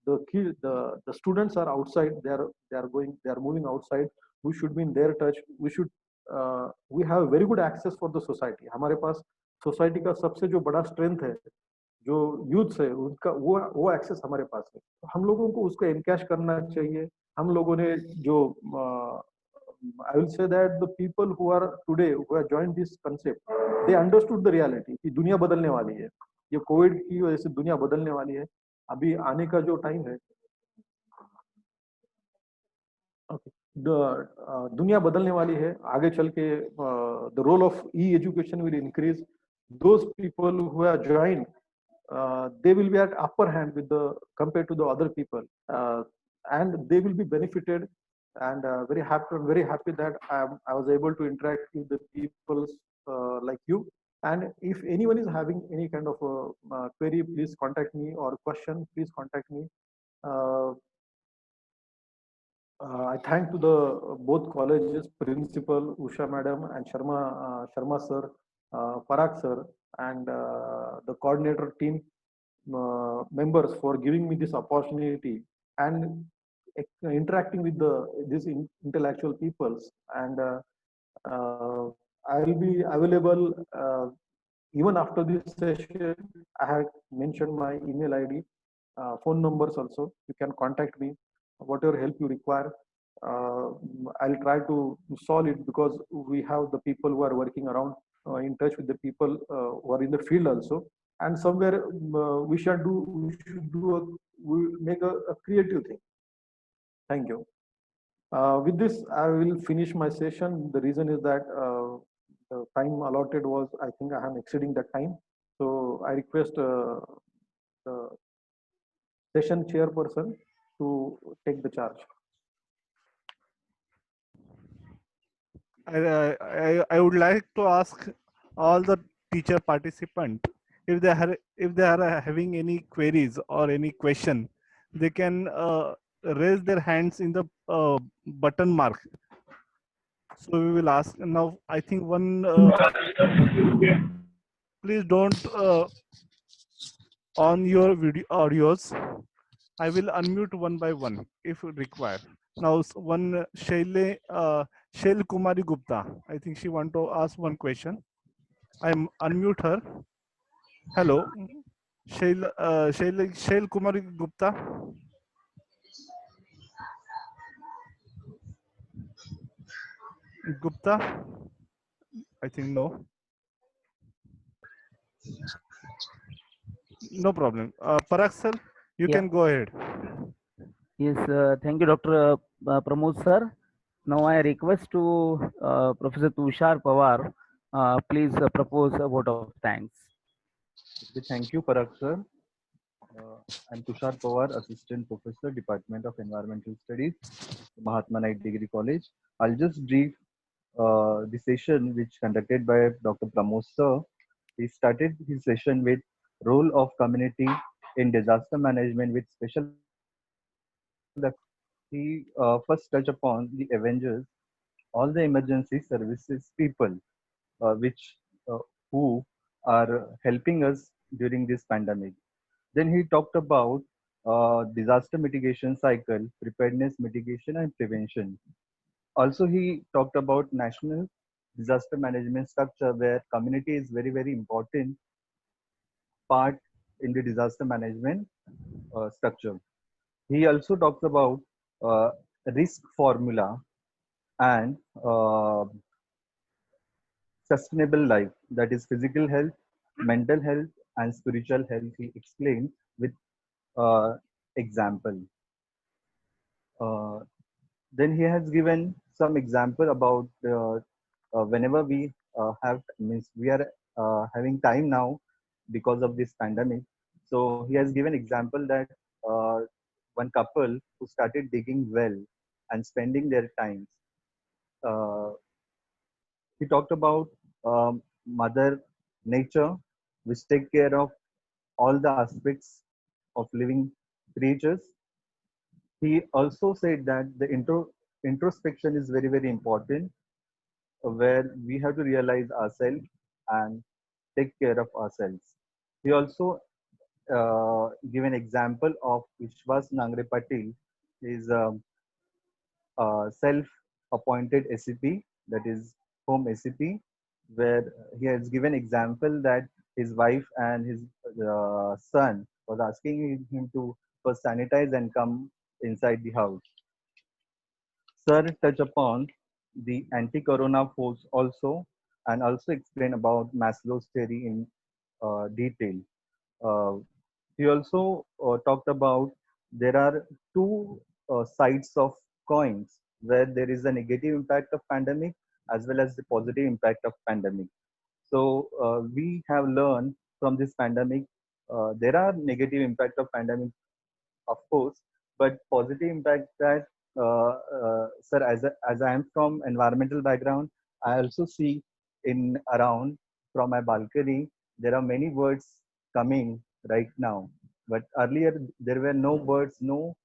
the students are outside. They are moving outside. We should be in their touch. We have very good access for the society. हमारे पास society का सबसे जो बड़ा strength है, जो youths है, उनका वो access हमारे पास है. हम लोगों को उसको encash करना चाहिए. हम लोगों ने जो I will say that the people who are today who have joined this concept, they understood the reality कि दुनिया बदलने वाली है. ये कोविड की वजह से दुनिया बदलने वाली है. अभी आने का जो टाइम है, दुनिया बदलने वाली है. आगे चल के the role of e-education will increase. Those people who have joined, they will be at upper hand with the compared to the other people, and they will be benefited. And very happy that I was able to interact with the people like you. And if anyone is having any kind of query, please contact me, or question, please contact me. Uh, I thank to the both colleges principal Usha madam and Sharma sir, Parag sir, and the coordinator team members for giving me this opportunity and interacting with these intellectual peoples. And I will be available even after this session. I have mentioned my email ID, phone numbers also. You can contact me, whatever help you require. Uh, I'll try to solve it, because we have the people who are working around, in touch with the people who are in the field also. And somewhere we make a creative thing. Thank you. With this, I will finish my session. The reason is that the time allotted was, I think I am exceeding that time. So I request the session chairperson to take the charge. I would like to ask all the teacher participants, if they are having any queries or any question, they can raise their hands in the button mark. So we will ask now. I think one. Please don't on your video audios. I will unmute one by one if required. Now, one Shail Kumari Gupta. I think she want to ask one question. I unmute her. Hello, Shail Kumari Gupta. Gupta. I think no. No problem. Parag sir, you can go ahead. Yes, thank you, Dr. Pramod sir. Now I request to Professor Tushar Pawar, please propose a vote of thanks. Thank you, Parag sir. I'm Tushar Pawar, Assistant Professor, Department of Environmental Studies, Mahatma Knight Degree College. I'll just brief the session which conducted by Dr. Pramod sir. He started his session with role of community in disaster management with special. He first touched upon the Avengers, all the emergency services people, which who are helping us during this pandemic. Then he talked about disaster mitigation cycle, preparedness, mitigation, and prevention. Also, he talked about national disaster management structure, where community is very, very important part in the disaster management structure. He also talks about uh, risk formula and sustainable life, that is physical health, mental health, and spiritual health. He explained with example. Uh, then he has given some example about whenever we have means we are having time now because of this pandemic. So he has given example that uh, one couple who started digging well and spending their time. Uh, he talked about mother nature, which take care of all the aspects of living creatures. He also said that the introspection is very, very important, where we have to realize ourselves and take care of ourselves. He also give an example of Vishwas Nangre Patil, his self-appointed SCP, that is home SCP, where he has given example that his wife and his son was asking him to first sanitize and come inside the house. Sir touch upon the anti-corona force also, and also explain about Maslow's theory in detail. Uh, he also talked about there are two sides of coins, where there is a negative impact of pandemic as well as the positive impact of pandemic. So we have learned from this pandemic there are negative impact of pandemic, of course, but positive impact that, sir, as I am from environmental background, I also see in around from my balcony, there are many birds coming right now. But earlier there were no birds, no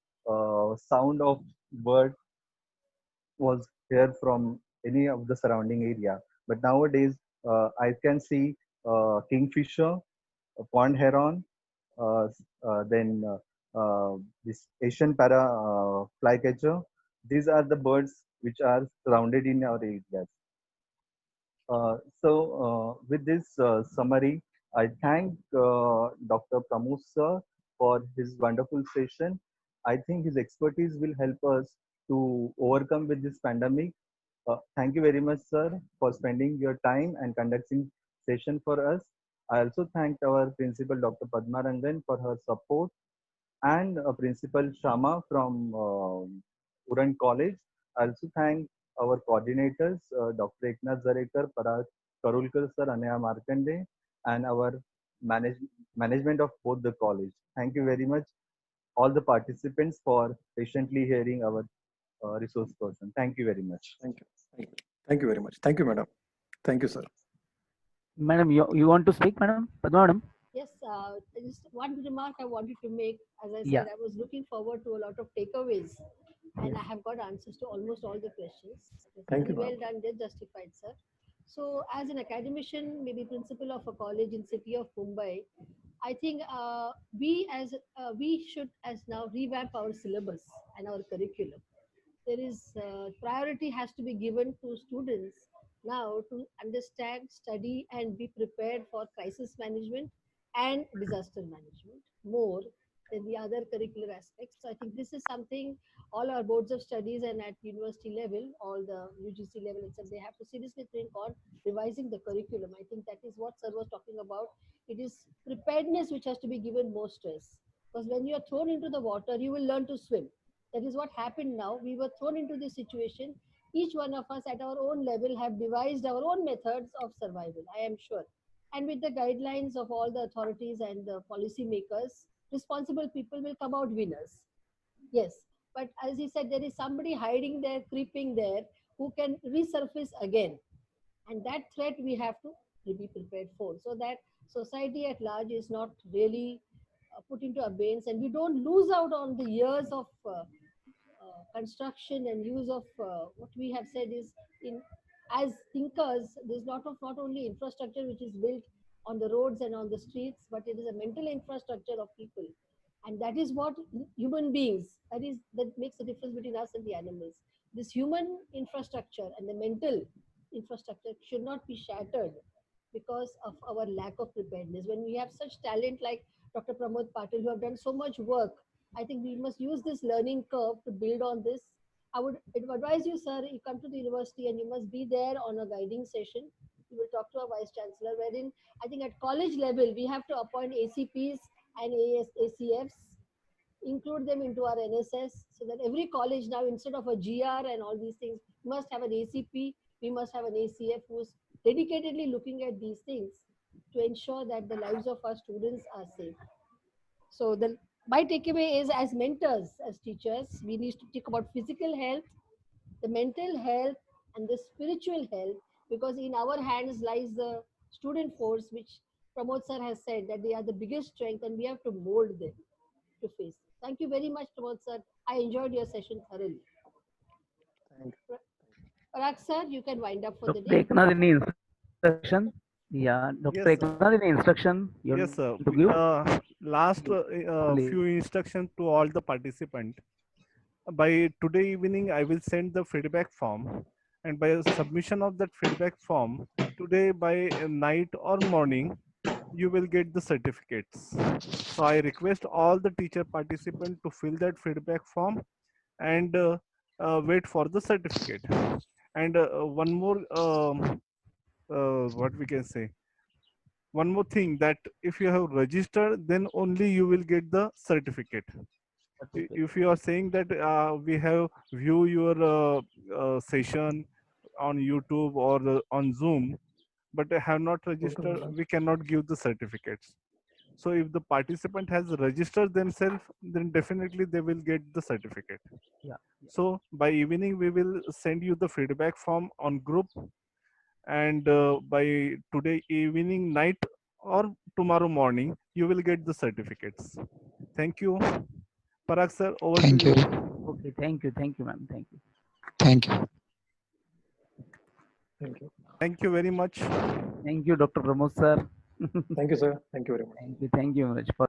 sound of bird was here from any of the surrounding area. But nowadays, I can see kingfisher, pond heron, then this Asian para flycatcher. These are the birds which are surrounded in our areas. With this summary, I thank Dr. Pramod sir for his wonderful session. I think his expertise will help us to overcome with this pandemic. Thank you very much, sir, for spending your time and conducting session for us. I also thank our principal, Dr. Padma Rangan, for her support, and Principal Shama from Uran College. I also thank our coordinators, Dr. Eknath Zarekar, Parag Karulkar sir, Anaya Markande, and our management of both the college. Thank you very much, all the participants, for patiently hearing our resource person. Thank you very much. Thank you. Thank you. Thank you very much. Thank you, madam. Thank you, sir. Madam, you want to speak, madam? Padma, madam? Yes, just one remark I wanted to make. As I Yeah. said, I was looking forward to a lot of takeaways, and I have got answers to almost all the questions. Thank you, Well ma'am. done, just justified, sir. So, as an academician, maybe principal of a college in city of Mumbai, I think we should as now revamp our syllabus and our curriculum. There is priority has to be given to students now to understand, study, and be prepared for crisis management and disaster management more than the other curricular aspects. So I think this is something all our boards of studies and at university level, all the UGC level, etc., they have to seriously think on revising the curriculum. I think that is what sir was talking about. It is preparedness which has to be given more stress, because when you are thrown into the water, you will learn to swim. That is what happened now. We were thrown into this situation. Each one of us at our own level have devised our own methods of survival, I am sure. And with the guidelines of all the authorities and the policy makers, responsible people will come out winners. Yes. But as he said, there is somebody hiding there, creeping there, who can resurface again. And that threat we have to be prepared for, so that society at large is not really put into abeyance, and we don't lose out on the years of construction and use of what we have said is in as thinkers, there's lot of not only infrastructure which is built on the roads and on the streets, but it is a mental infrastructure of people, and that is what human beings, that makes the difference between us and the animals. This human infrastructure and the mental infrastructure should not be shattered because of our lack of preparedness. When we have such talent like Dr. Pramod Patil, who have done so much work, I think we must use this learning curve to build on this. I would advise you, sir, you come to the university and you must be there on a guiding session. You will talk to a vice chancellor, wherein I think at college level, we have to appoint ACPs and ACFs, include them into our NSS, so that every college now, instead of a GR and all these things, must have an ACP, we must have an ACF who's dedicatedly looking at these things to ensure that the lives of our students are safe. So my takeaway is, as mentors, as teachers, we need to think about physical health, the mental health, and the spiritual health, because in our hands lies the student force, which Pramod sir has said that they are the biggest strength, and we have to mold them to face. Thank you very much, Pramod sir. I enjoyed your session thoroughly. Thank you. Parag sir, you can wind up for the Dr. day. Eknath, any instruction? Yeah, Dr. Yes, Eknath, any instruction you yes, sir. want to give? Last Please. few instructions to all the participants. By today evening, I will send the feedback form, and by submission of that feedback form, today by night or morning, you will get the certificates. So I request all the teacher participants to fill that feedback form and wait for the certificate. And one more, what we can say, one more thing, that if you have registered, then only you will get the certificate. If you are saying that we have view your session on YouTube or on Zoom, but have not registered, we cannot give the certificates. So if the participant has registered themselves, then definitely they will get the certificate. Yeah. So by evening, we will send you the feedback form on group, and by today evening, night, or tomorrow morning, you will get the certificates. Thank you. Parag sir, over Thank to you. you. Okay, thank you, ma'am. Thank you. Thank you. Thank you. Thank you very much. Thank you, Dr. Pramod sir. Thank you, sir. Thank you very much. Thank you very much for